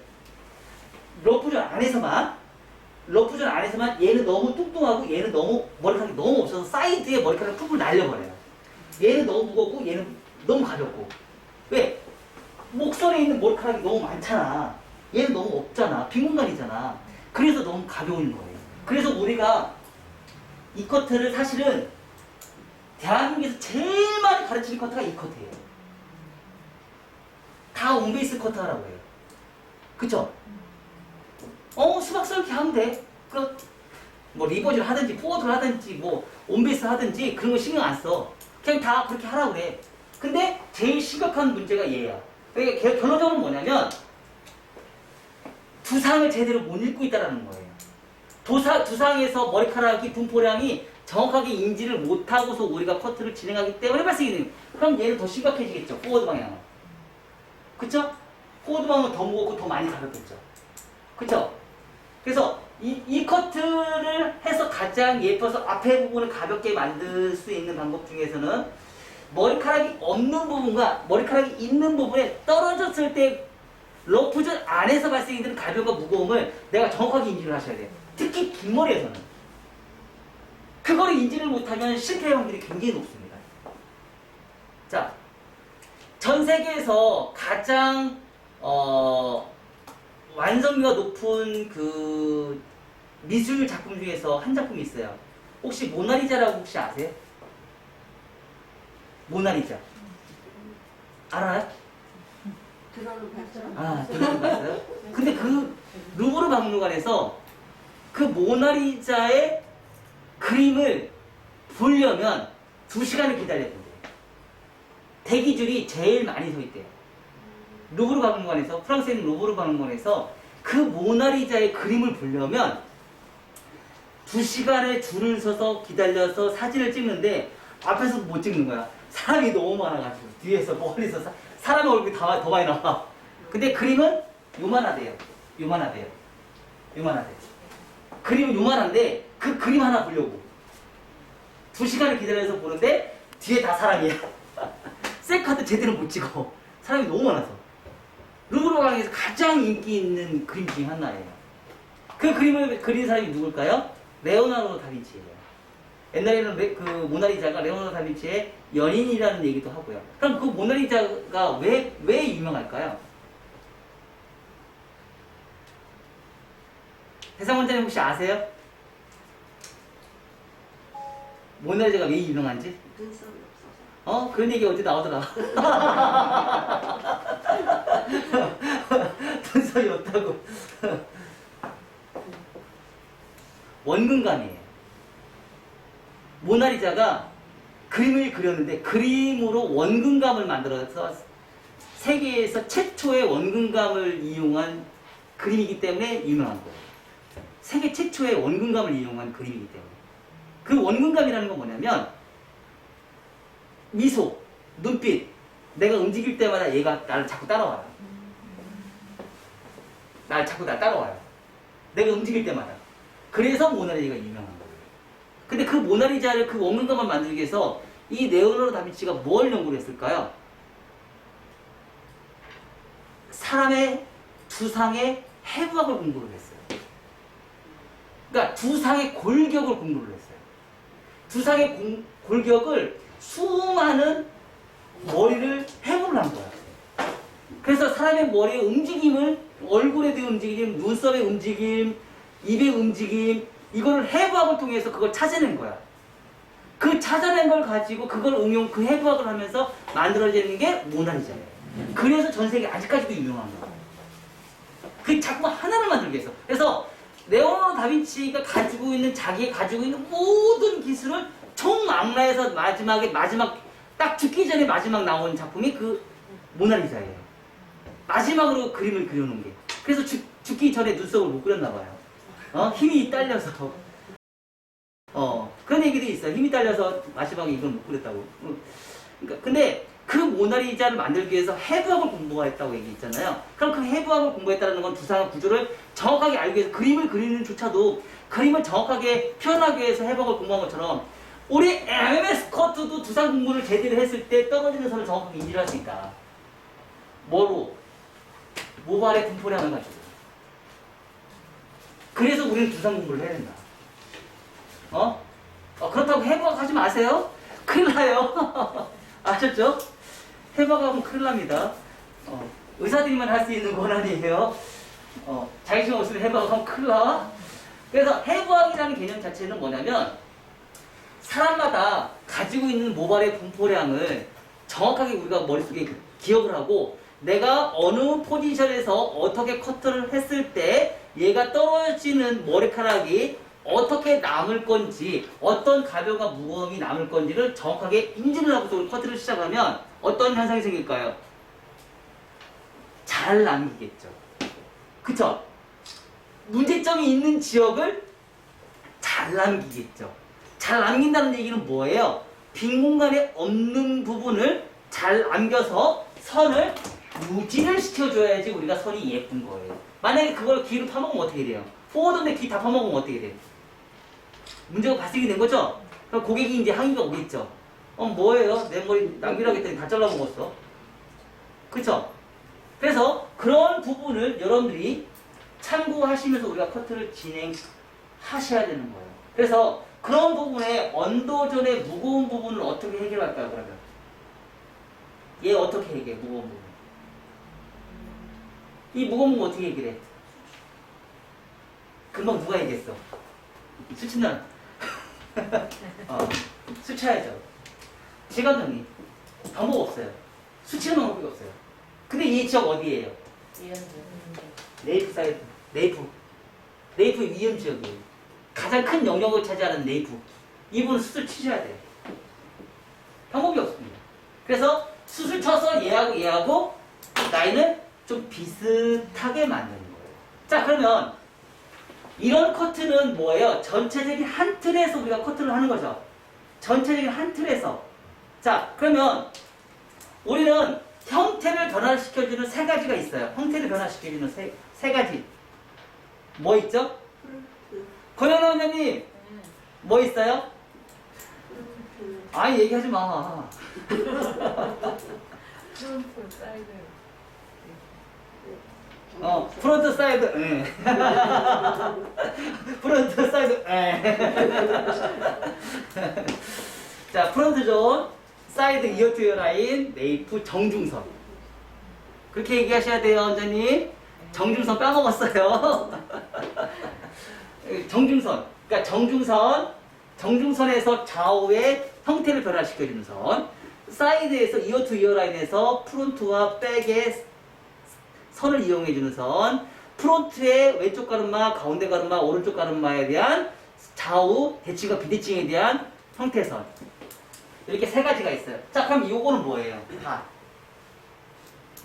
러프존 안에서만 얘는 너무 뚱뚱하고 얘는 너무 머리카락이 너무 없어서 사이드에 머리카락을 푹푹 날려버려요. 얘는 너무 무겁고 얘는 너무 가볍고. 왜? 목선에 있는 머리카락이 너무 많잖아. 얘는 너무 없잖아. 빈 공간이잖아. 그래서 너무 가벼운 거예요. 그래서 우리가 이 커트를 사실은 대한민국에서 제일 많이 가르치는 커트가 이 커트예요. 다 온베이스 커트 하라고 해요. 그쵸? 수박스 이렇게 하면 돼. 뭐 리버즈를 하든지 포워드를 하든지 뭐 온베이스 하든지 그런 거 신경 안 써. 그냥 다 그렇게 하라고 그래. 근데 제일 심각한 문제가 얘야. 그러니까 결론적으로 뭐냐면 두상을 제대로 못 읽고 있다는 거예요. 두상에서 머리카락이 분포량이 정확하게 인지를 못하고서 우리가 커트를 진행하기 때문에 발생이 돼요. 그럼 얘는 더 심각해지겠죠. 포워드 방향은. 그쵸? 포워드 방향은 더 무겁고 더 많이 가볍겠죠. 그쵸? 그래서 이 커트를 해서 가장 예뻐서 앞에 부분을 가볍게 만들 수 있는 방법 중에서는 머리카락이 없는 부분과 머리카락이 있는 부분에 떨어졌을 때 러프존 안에서 발생이 되는 가벼움과 무거움을 내가 정확하게 인지를 하셔야 돼요. 특히 긴 머리에서는. 그거를 인지를 못하면 실패할 확률이 굉장히 높습니다. 자, 전 세계에서 가장 완성도가 높은 그 미술 작품 중에서 한 작품이 있어요. 혹시 모나리자라고 혹시 아세요? 모나리자. 알아요? 들어는 봤죠? 아, 들어본 거 봤어요? 근데 그 루브르 박물관에서 그 모나리자의 그림을 보려면 2시간을 기다려야 된대요. 대기줄이 제일 많이 서 있대요. 루브르 박물관에서, 프랑스에 있는 루브르 박물관에서 그 모나리자의 그림을 보려면 2시간을 줄을 서서 기다려서 사진을 찍는데 앞에서 못 찍는 거야. 사람이 너무 많아가지고 뒤에서 멀리서 사람의 얼굴이 더 많이 나와. 근데 그림은 요만하대요. 그림은 요만한데 그 그림 하나 보려고 2시간을 기다려서 보는데 뒤에 다 사람이야. 셀카도 제대로 못 찍어. 사람이 너무 많아서. 루브르 박물관에서 가장 인기 있는 그림 중에 하나예요. 그 그림을 그린 사람이 누굴까요? 레오나르도 다빈치예요. 옛날에는 그 모나리자가 레오나르도 다빈치의 연인이라는 얘기도 하고요. 그럼 그 모나리자가 왜 유명할까요? 대상 원장님 혹시 아세요? 모나리자가 왜 유명한지? 눈썹이 없어서. 그런 얘기 어디 나오더라. 눈썹이 없다고. 원근감이에요. 모나리자가 그림을 그렸는데 그림으로 원근감을 만들어서 세계에서 최초의 원근감을 이용한 그림이기 때문에 유명한 거예요. 세계 최초의 원근감을 이용한 그림이기 때문에. 그 원근감이라는 건 뭐냐면 미소, 눈빛, 내가 움직일 때마다 얘가 나를 자꾸 따라와요. 날 따라와요. 내가 움직일 때마다. 그래서 모나리자가 유명한 거예요. 근데 그 모나리자를 그 원근감을 만들기 위해서 이 레오나르도 다빈치가 뭘 연구를 했을까요? 사람의 두상의 해부학을 공부를 했어요. 그러니까 두상의 골격을 공부를 했어요. 두상의 골격을 수많은 머리를 해부를 한 거야. 그래서 사람의 머리의 움직임을 얼굴에 대한 움직임, 눈썹의 움직임, 입의 움직임 이거를 해부학을 통해서 그걸 찾아낸 거야. 그 찾아낸 걸 가지고 그걸 그 해부학을 하면서 만들어지는 게 모나리자예요. 그래서 전 세계 아직까지도 유명한 거예요. 그 작품 하나를 만들기 위해서. 그래서 레오나르도 다빈치가 가지고 있는 자기가 가지고 있는 모든 기술을 총망라해서 마지막 딱 죽기 전에 마지막 나온 작품이 그 모나리자예요. 마지막으로 그림을 그려놓은 게. 그래서 죽기 전에 눈썹을 못 그렸나 봐요. 힘이 딸려서. 그런 얘기도 있어요. 힘이 딸려서 마지막에 이걸 못 그렸다고. 그러니까 근데 그 모나리자를 만들기 위해서 해부학을 공부했다고 얘기했잖아요. 그럼 그 해부학을 공부했다는 건 두상의 구조를 정확하게 알기 위해서 그림을 그리는 조차도 그림을 정확하게 표현하기 위해서 해부학을 공부한 것처럼 우리 MS 커트도 두상 공부를 제대로 했을 때 떨어지는 선을 정확하게 인지를 할 수 있다. 뭐로? 모발의 분포량을 가지고. 그래서 우리는 두상 공부를 해야 된다. 그렇다고 해부학 하지 마세요. 큰일 나요. 아셨죠? 해부학하면 큰일 납니다. 의사들이만 할 수 있는 권한이에요. 자격증 없으면 해부학하면 큰일 나. 그래서 해부학이라는 개념 자체는 뭐냐면 사람마다 가지고 있는 모발의 분포량을 정확하게 우리가 머릿속에 기억을 하고 내가 어느 포지션에서 어떻게 커트를 했을 때 얘가 떨어지는 머리카락이 어떻게 남을 건지 어떤 가벼움과 무거움이 남을 건지를 정확하게 인지를 하고 커트를 시작하면 어떤 현상이 생길까요? 잘 남기겠죠. 그쵸? 문제점이 있는 지역을 잘 남기겠죠. 잘 남긴다는 얘기는 뭐예요? 빈 공간에 없는 부분을 잘 남겨서 선을 유지를 시켜줘야지 우리가 선이 예쁜 거예요. 만약에 그걸 귀로 파먹으면 어떻게 돼요? 포워드인데 귀 다 파먹으면 어떻게 돼요? 문제가 발생이 된 거죠? 그럼 고객이 이제 항의가 오겠죠? 뭐예요? 내 머리 남기라고 했더니 다 잘라먹었어. 그쵸? 그래서 그런 부분을 여러분들이 참고하시면서 우리가 커트를 진행하셔야 되는 거예요. 그래서 그런 부분에 언더존의 무거운 부분을 어떻게 해결할까요, 그러면? 얘 어떻게 해결해, 무거운 부분? 이 무거운 부분 어떻게 해결해? 금방 누가 얘기했어? 수치는 수치야죠. 시간정리 방법 없어요. 수치는 방법이 없어요. 근데 이 지역 어디예요? 네이프 사이드. 네이프 위험 지역이에요. 가장 큰 영역을 차지하는 네이프. 이 부분 수술 치셔야 돼요. 방법이 없습니다. 그래서 수술 쳐서 얘하고 라인을 좀 비슷하게 만드는 거예요. 자, 그러면 이런 커트는 뭐예요? 전체적인 한 틀에서 우리가 커트를 하는 거죠. 전체적인 한 틀에서. 자, 그러면 우리는 형태를 변화시켜주는 세 가지가 있어요. 형태를 변화시켜주는 세 가지. 뭐 있죠? 권영란 원장님, 뭐 있어요? 아니, 얘기하지 마. 프론트, 사이드. 프론트 사이드, 프론트 사이드, 자, 프론트 존, 사이드 이어 투 이어 라인, 네이프 정중선. 그렇게 얘기하셔야 돼요, 원장님. 정중선 빼먹었어요. 정중선. 그러니까 정중선에서 좌우의 형태를 변화시켜주는 선. 사이드에서 이어 투 이어 라인에서 프론트와 백의 선을 이용해주는 선. 프론트의 왼쪽 가르마, 가운데 가르마, 오른쪽 가르마에 대한 좌우 대칭과 비대칭에 대한 형태선. 이렇게 세 가지가 있어요. 자, 그럼 요거는 뭐예요?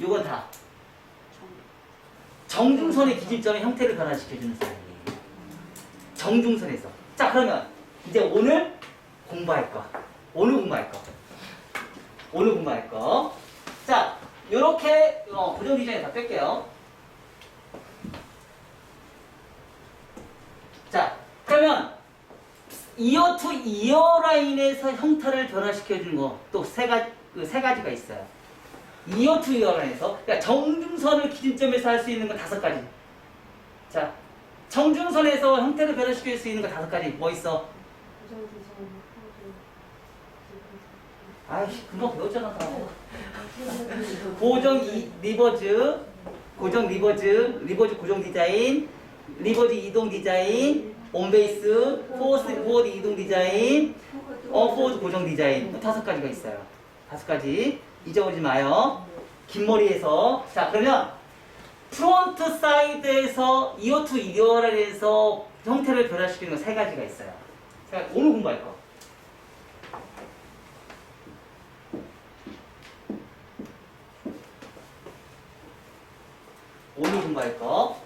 요건 다 정중선의 기준점의 형태를 변화시켜주는 선이에요. 정중선에서. 자, 그러면 이제 오늘 공부할 거. 자, 요렇게 고정 디자인 다 뺄게요. 자, 그러면 이어 투 이어 라인에서 형태를 변화시켜주는 거 또 세 가지가 있어요. 이어 투 이어 라인에서, 그러니까 정중선을 기준점에서 할 수 있는 거 5가지. 자, 정중선에서 형태를 변화시킬 수 있는 거 5가지. 뭐 있어? 아이씨, 금방 배웠잖아. 리버즈 고정 디자인, 리버즈 이동 디자인, 온베이스, 포워드 이동 디자인, 포워드 고정 디자인. 5가지가 있어요. 5가지. 잊어버리지 마요. 긴 머리에서. 자, 그러면 프론트 사이드에서 이어2 이어라에서 형태를 변화시키는 거 세 가지가 있어요. 자, 오늘 공부할 거. 오늘 공부할 거.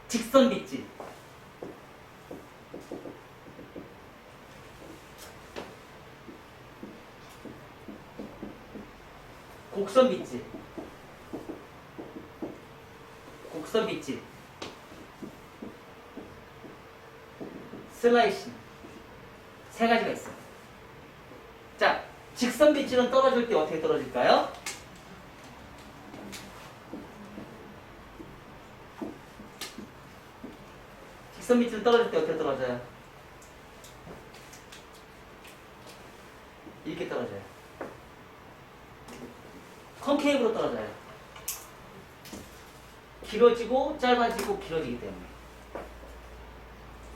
직선 빗질. 곡선 빗질. 곡선 빗질. 슬라이싱. 세 가지가 있어요. 자, 직선 빗질은 떨어질 때 어떻게 떨어질까요? 직선 빗질은 떨어질 때 어떻게 떨어져요? 이렇게 떨어져요. 컨케이브로 떨어져요. 길어지고 짧아지고 길어지기 때문에.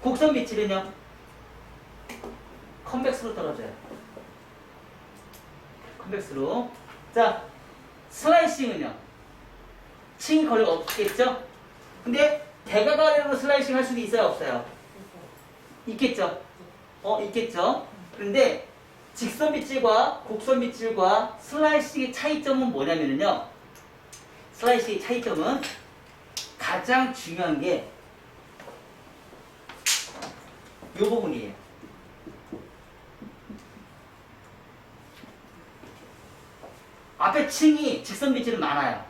곡선 빗질은요? 컨벡스로 떨어져요. 컨벡스로. 자, 슬라이싱은요? 층이 거리가 없겠죠? 근데 대각 아래로 슬라이싱 할 수도 있어요? 없어요? 있겠죠? 있겠죠? 그런데 직선 빗질과 곡선 빗질과 슬라이싱의 차이점은 뭐냐면요. 슬라이싱의 차이점은 가장 중요한 게 이 부분이에요. 앞에 층이 직선 빗질은 많아요.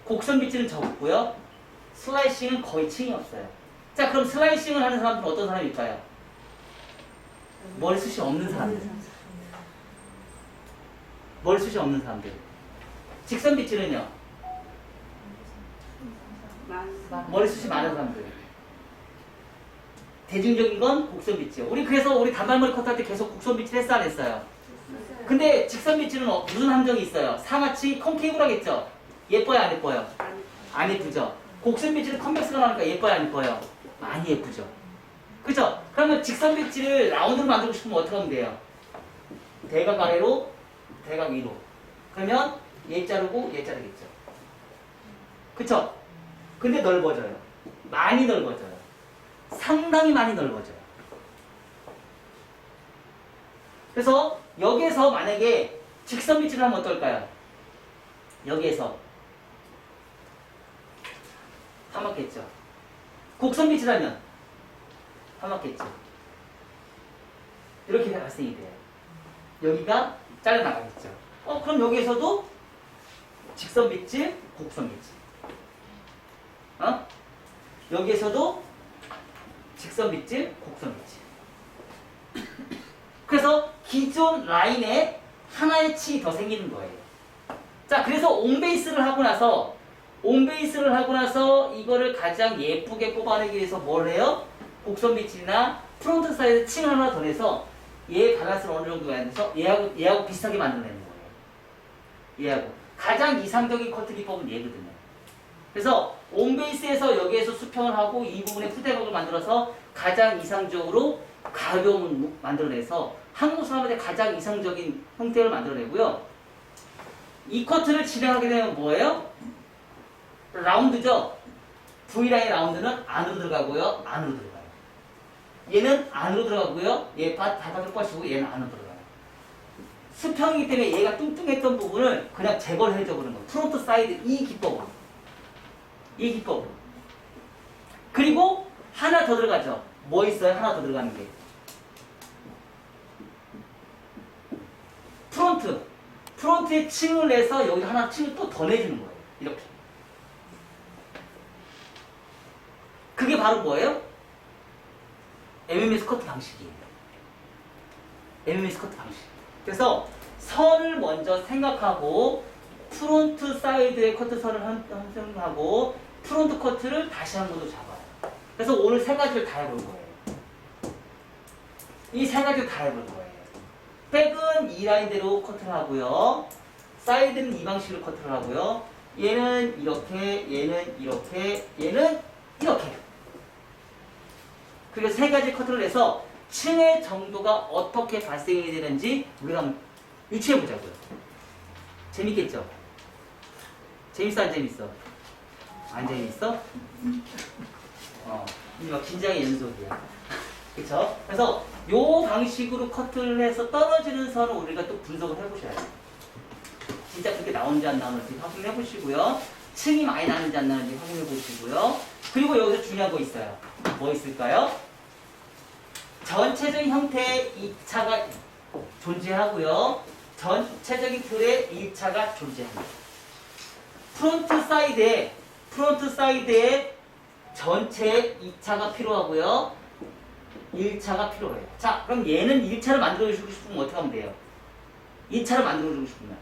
곡선 빗질은 적고요. 슬라이싱은 거의 층이 없어요. 자, 그럼 슬라이싱을 하는 사람들은 어떤 사람일까요? 머리숱이 없는 사람들. 머리숱이 없는 사람들. 직선 빗질은요? 머리숱이 많은 사람들. 대중적인 건 곡선 빗질. 그래서 우리 단발머리 컷할 때 계속 곡선 빗질 했어 안 했어요? 근데 직선 빗질은 무슨 함정이 있어요? 상하치 컨케이브로 하겠죠? 예뻐요 안 예뻐요? 안 예쁘죠? 곡선 빗질은 컨벡스가 나오니까 예뻐요 안 예뻐요? 많이 예쁘죠? 그죠? 그러면 직선 빗질을 라운드로 만들고 싶으면 어떻게 하면 돼요? 대각 아래로, 대각 위로. 그러면 얘 자르고 얘 자르겠죠? 그쵸? 근데 넓어져요. 많이 넓어져요. 상당히 많이 넓어져요. 그래서 여기에서 만약에 직선 빗질을 하면 어떨까요? 여기에서 파맞겠죠. 곡선 빗질하면 파맞겠죠. 이렇게 발생이 돼요. 여기가 잘려나가겠죠. 그럼 여기에서도 직선 빗질, 곡선 빗질. 여기에서도 직선 빗질, 곡선 빗질. 그래서 기존 라인에 하나의 층이 더 생기는 거예요. 자, 그래서 온베이스를 하고 나서 이거를 가장 예쁘게 뽑아내기 위해서 뭘 해요? 곡선 빗질이나 프론트 사이드 층을 하나 더 내서 얘 밸런스를 어느 정도 해야 돼서 얘하고 비슷하게 만들어내는 거예요. 얘하고. 가장 이상적인 커트 기법은 얘거든요. 그래서 온베이스에서 여기에서 수평을 하고 이 부분에 푸대각을 만들어서 가장 이상적으로 가벼움을 만들어내서 한국 사람한테 가장 이상적인 형태를 만들어내고요. 이 커트를 진행하게 되면 뭐예요? 라운드죠? V라인 라운드는 안으로 들어가고요. 안으로 들어가요. 얘는 안으로 들어가고요. 얘 바닥을 뻗치고 얘는 안으로 들어가요. 수평이기 때문에 얘가 뚱뚱했던 부분을 그냥 제거를 해줘버리는 거예요. 프론트 사이드 이 기법으로. 이 기법으로. 그리고 하나 더 들어가죠. 뭐 있어요? 하나 더 들어가는 게. 프론트에 층을 내서 여기 하나 층을 또 더 내주는 거예요. 이렇게. 그게 바로 뭐예요? MMS 커트 방식이에요. MMS 커트 방식. 그래서 선을 먼저 생각하고 프론트 사이드의 커트 선을 형성하고 프론트 커트를 다시 한 번 더 잡아요. 그래서 오늘 세 가지를 다 해볼 거예요. 이 세 가지를 다 해볼 거예요. 백은 이 라인대로 커트를 하고요. 사이드는 이 방식으로 커트를 하고요. 얘는 이렇게, 얘는 이렇게, 얘는 이렇게. 그리고 세 가지 커트를 해서 층의 정도가 어떻게 발생이 되는지 우리가 한번 유추해 보자고요. 재밌겠죠? 재밌어 안 재밌어? 안 재밌어? 이게 막 긴장의 연속이야. 그쵸? 그래서 요 방식으로 커트를 해서 떨어지는 선을 우리가 또 분석을 해보셔야 돼요. 진짜 그렇게 나오는지 안 나오는지 확인해 보시고요. 층이 많이 나는지 안 나는지 확인해 보시고요. 그리고 여기서 중요한 거 있어요. 뭐 있을까요? 전체적인 형태의 2차가 존재하고요. 전체적인 틀의 1차가 존재합니다. 프론트 사이드에 전체 2차가 필요하고요. 1차가 필요해요. 자, 그럼 얘는 1차를 만들어주고 싶으면 어떻게 하면 돼요? 2차를 만들어주고 싶으면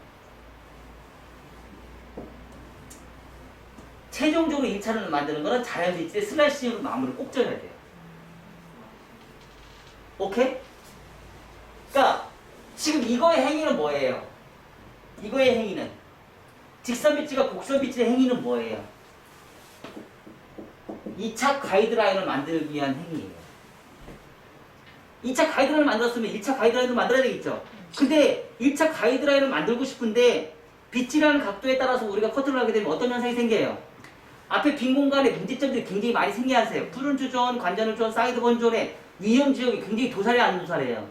최종적으로 1차를 만드는 거는 자연빛의 슬라이싱으로 마무리를 꼭 져야 돼요. 오케이? 그러니까 지금 이거의 행위는 뭐예요? 이거의 행위는 직선빛과 곡선빛의 행위는 뭐예요? 2차 가이드라인을 만들기 위한 행위예요. 2차 가이드라인을 만들었으면 1차 가이드라인도 만들어야 되겠죠? 근데 1차 가이드라인을 만들고 싶은데 빛이라는 각도에 따라서 우리가 커트를 하게 되면 어떤 현상이 생겨요? 앞에 빈 공간에 문제점들이 굉장히 많이 생겨하세요. 프론트 존, 관자놀 존, 사이드 건존에 위험 지역이 굉장히 도살이 안 도살이에요.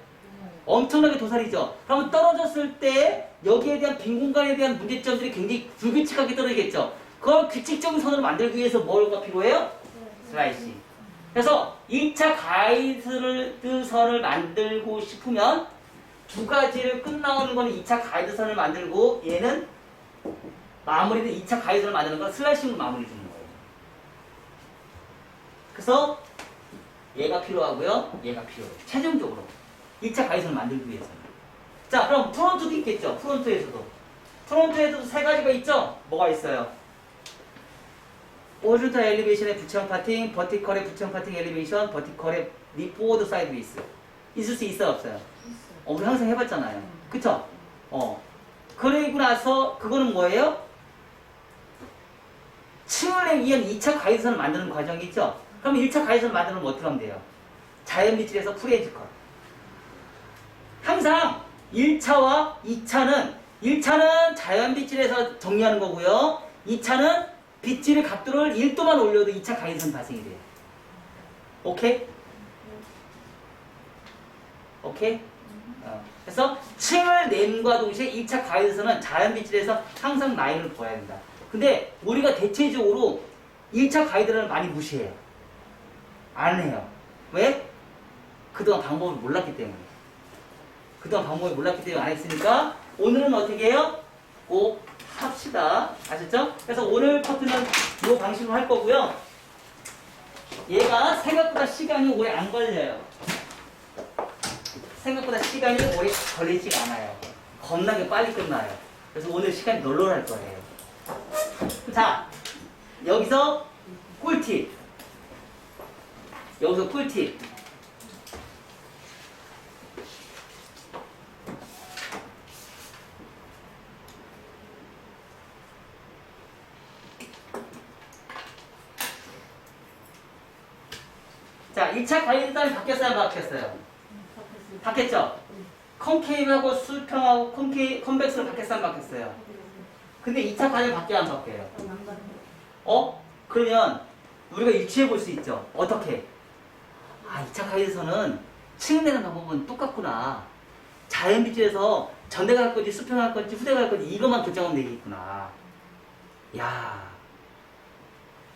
엄청나게 도살이죠. 그러면 떨어졌을 때 여기에 대한 빈 공간에 대한 문제점들이 굉장히 불규칙하게 떨어지겠죠. 그걸 규칙적인 선으로 만들기 위해서 뭐가 필요해요? 슬라이싱. 그래서 2차 가이드 선을 만들고 싶으면 두 가지를 끝나오는 거는 2차 가이드 선을 만들고 얘는 마무리는 2차 가이드 선을 만드는 건 슬라이싱으로 마무리 주는 거예요. 그래서 얘가 필요하고요. 얘가 필요해요. 최종적으로 1차 가이드 선을 만들기 위해서는. 자, 그럼 프론트도 있겠죠. 프론트에서도 세 가지가 있죠. 뭐가 있어요? 오리젠탈 엘리베이션의 부채형 파팅, 버티컬의 부채형 파팅 엘리베이션, 버티컬의 리포드 사이드 베이스. 있을 수 있어요, 없어요? 우리 항상 해봤잖아요. 그쵸? 그리고 나서 그거는 뭐예요? 층을 내기 위한 2차 가이드선을 만드는 과정이 있죠? 그럼 1차 가이드선을 만드는 건 어떻게 하면 돼요? 자연빛질에서 프리에지 컷. 항상 1차와 1차는 자연빛질에서 정리하는 거고요. 2차는 빗질의 각도를 1도만 올려도 2차 가이드선 발생이 돼요. 오케이? 오케이? 그래서 층을 냄과 동시에 1차 가이드선은 자연빛질에서 항상 라인을 보아야 된다. 근데 우리가 대체적으로 1차 가이드를 많이 무시해요. 안 해요. 왜? 그동안 방법을 몰랐기 때문에. 안 했으니까 오늘은 어떻게 해요? 꼭 합시다. 아셨죠? 그래서 오늘 커트는 이 방식으로 할 거고요. 얘가 생각보다 시간이 오래 안 걸려요. 생각보다 시간이 오래 걸리지가 않아요. 겁나게 빨리 끝나요. 그래서 오늘 시간이 널널할 거예요. 자, 여기서 꿀팁. 자, 2차 가이드선이 바뀌었어요, 안 바뀌었어요? 바뀌었죠? 컨케이브하고 수평하고 컨벡스로 바뀌었어요, 안 바뀌었어요? 근데 2차 가이드 바뀌어요, 안 바뀌어요? 그러면 우리가 유추해 볼 수 있죠. 어떻게? 2차 가이드선은 층내는 방법은 똑같구나. 자연빛질에서 전대가 할 건지 수평 할 건지 후대가 할 건지 이것만 결정하면 되겠구나. 야,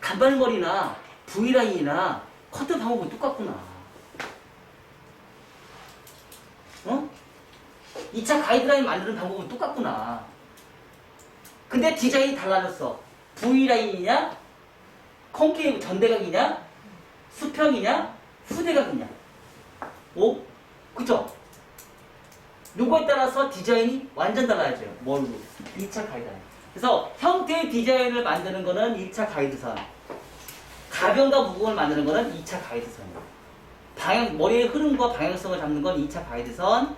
간발머리나 V라인이나 커트 방법은 똑같구나. 2차 가이드라인 만드는 방법은 똑같구나. 근데 디자인이 달라졌어. V라인이냐? 콘케이브 전대각이냐? 수평이냐? 후대각이냐? 그쵸? 요거에 따라서 디자인이 완전 달라져요. 뭘로? 2차 가이드라인. 그래서 형태의 디자인을 만드는 거는 1차 가이드선. 가변과 무공을 만드는 거는 2차 가이드선이에요. 머리의 흐름과 방향성을 잡는 건 2차 가이드선.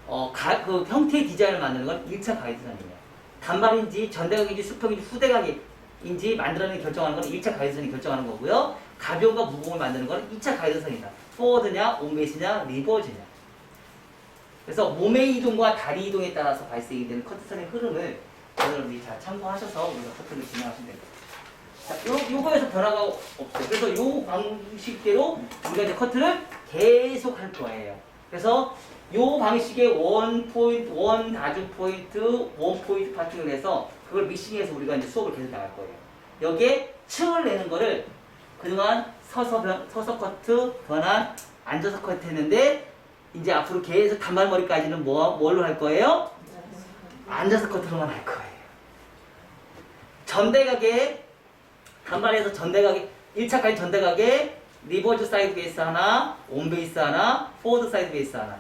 그 형태의 디자인을 만드는 건 1차 가이드선이에요. 단발인지 전대각인지 수평인지 후대각인지 만들어내는 결정하는 건 1차 가이드선이 결정하는 거고요. 가벼움과 무거움을 만드는 거는 2차 가이드선이다. 포워드냐, 온베이스냐, 리버즈냐. 그래서 몸의 이동과 다리 이동에 따라서 발생이 되는 커트선의 흐름을 여러분들이 잘 참고하셔서 우리가 커트를 진행하시면 됩니다. 자, 요거에서 변화가 없어요. 그래서 요 방식대로 우리가 이제 커트를 계속 할 거예요. 그래서 요 방식의 원 포인트, 원 다중 포인트, 원 포인트 파팅을 해서 그걸 믹싱해서 우리가 이제 수업을 계속 나갈 거예요. 여기에 층을 내는 거를 그동안 서서 커트, 변환, 앉아서 커트 했는데 이제 앞으로 계속 단발머리까지는 뭘로 할 거예요? 앉아서 커트로만 할 거예요. 전대각에 단발에서 전대각에 1차까지 전대각에 리버즈 사이드 베이스 하나, 온 베이스 하나, 포워드 사이드 베이스 하나.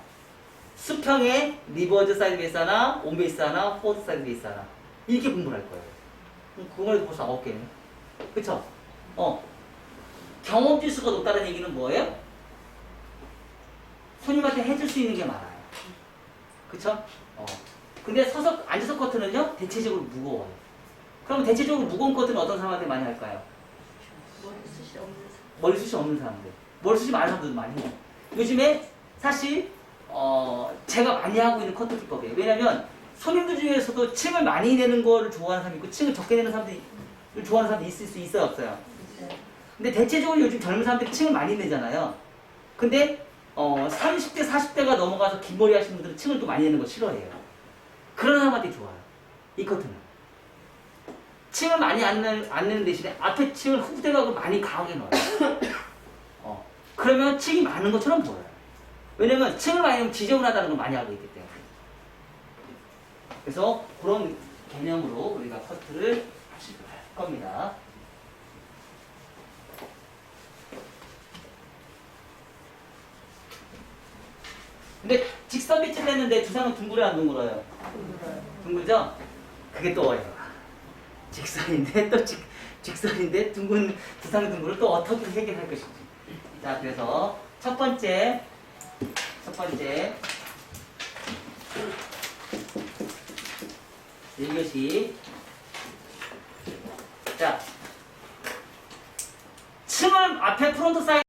수평에 리버즈 사이드 베이스 하나, 온 베이스 하나, 포워드 사이드 베이스 하나. 이렇게 공부를 할 거예요. 그걸 벌써 9개네. 그쵸? 경험 지수가 높다는 얘기는 뭐예요? 손님한테 해줄 수 있는 게 많아요. 그쵸? 근데 앉아서 커트는요, 대체적으로 무거워요. 그럼 대체적으로 무거운 커트는 어떤 사람한테 많이 할까요? 머리숱이 없는 사람. 머리숱이 없는 사람들. 머리숱이 많은 사람들도 많이 해요. 요즘에 사실, 제가 많이 하고 있는 커트 기법이에요. 왜냐면, 손님들 중에서도 층을 많이 내는 거를 좋아하는 사람이 있고, 층을 적게 내는 사람들이 좋아하는 사람들이 있을 수 있어요, 없어요? 근데 대체적으로 요즘 젊은 사람들이 층을 많이 내잖아요. 근데, 30대, 40대가 넘어가서 긴 머리 하시는 분들은 층을 또 많이 내는 거 싫어해요. 그런 사람한테 좋아요. 이 커트는. 층을 많이 안 내는 대신에 앞에 층을 후대각으로 많이 강하게 넣어요. 그러면 층이 많은 것처럼 보여요. 왜냐면 층을 많이 넣으면 지저분하다는 걸 많이 알고 있기 때문에. 그래서 그런 개념으로 우리가 커트를 하실 겁니다. 근데 직선 빛을 했는데 두상은 둥글어요, 안 둥글어요? 둥글죠? 그게 또 어려워. 직선인데 또 직선인데 두상의 둥글을 또 어떻게 해결할 것인지. 자, 그래서 첫 번째 이것이 자 층을 앞에 프론트 사이드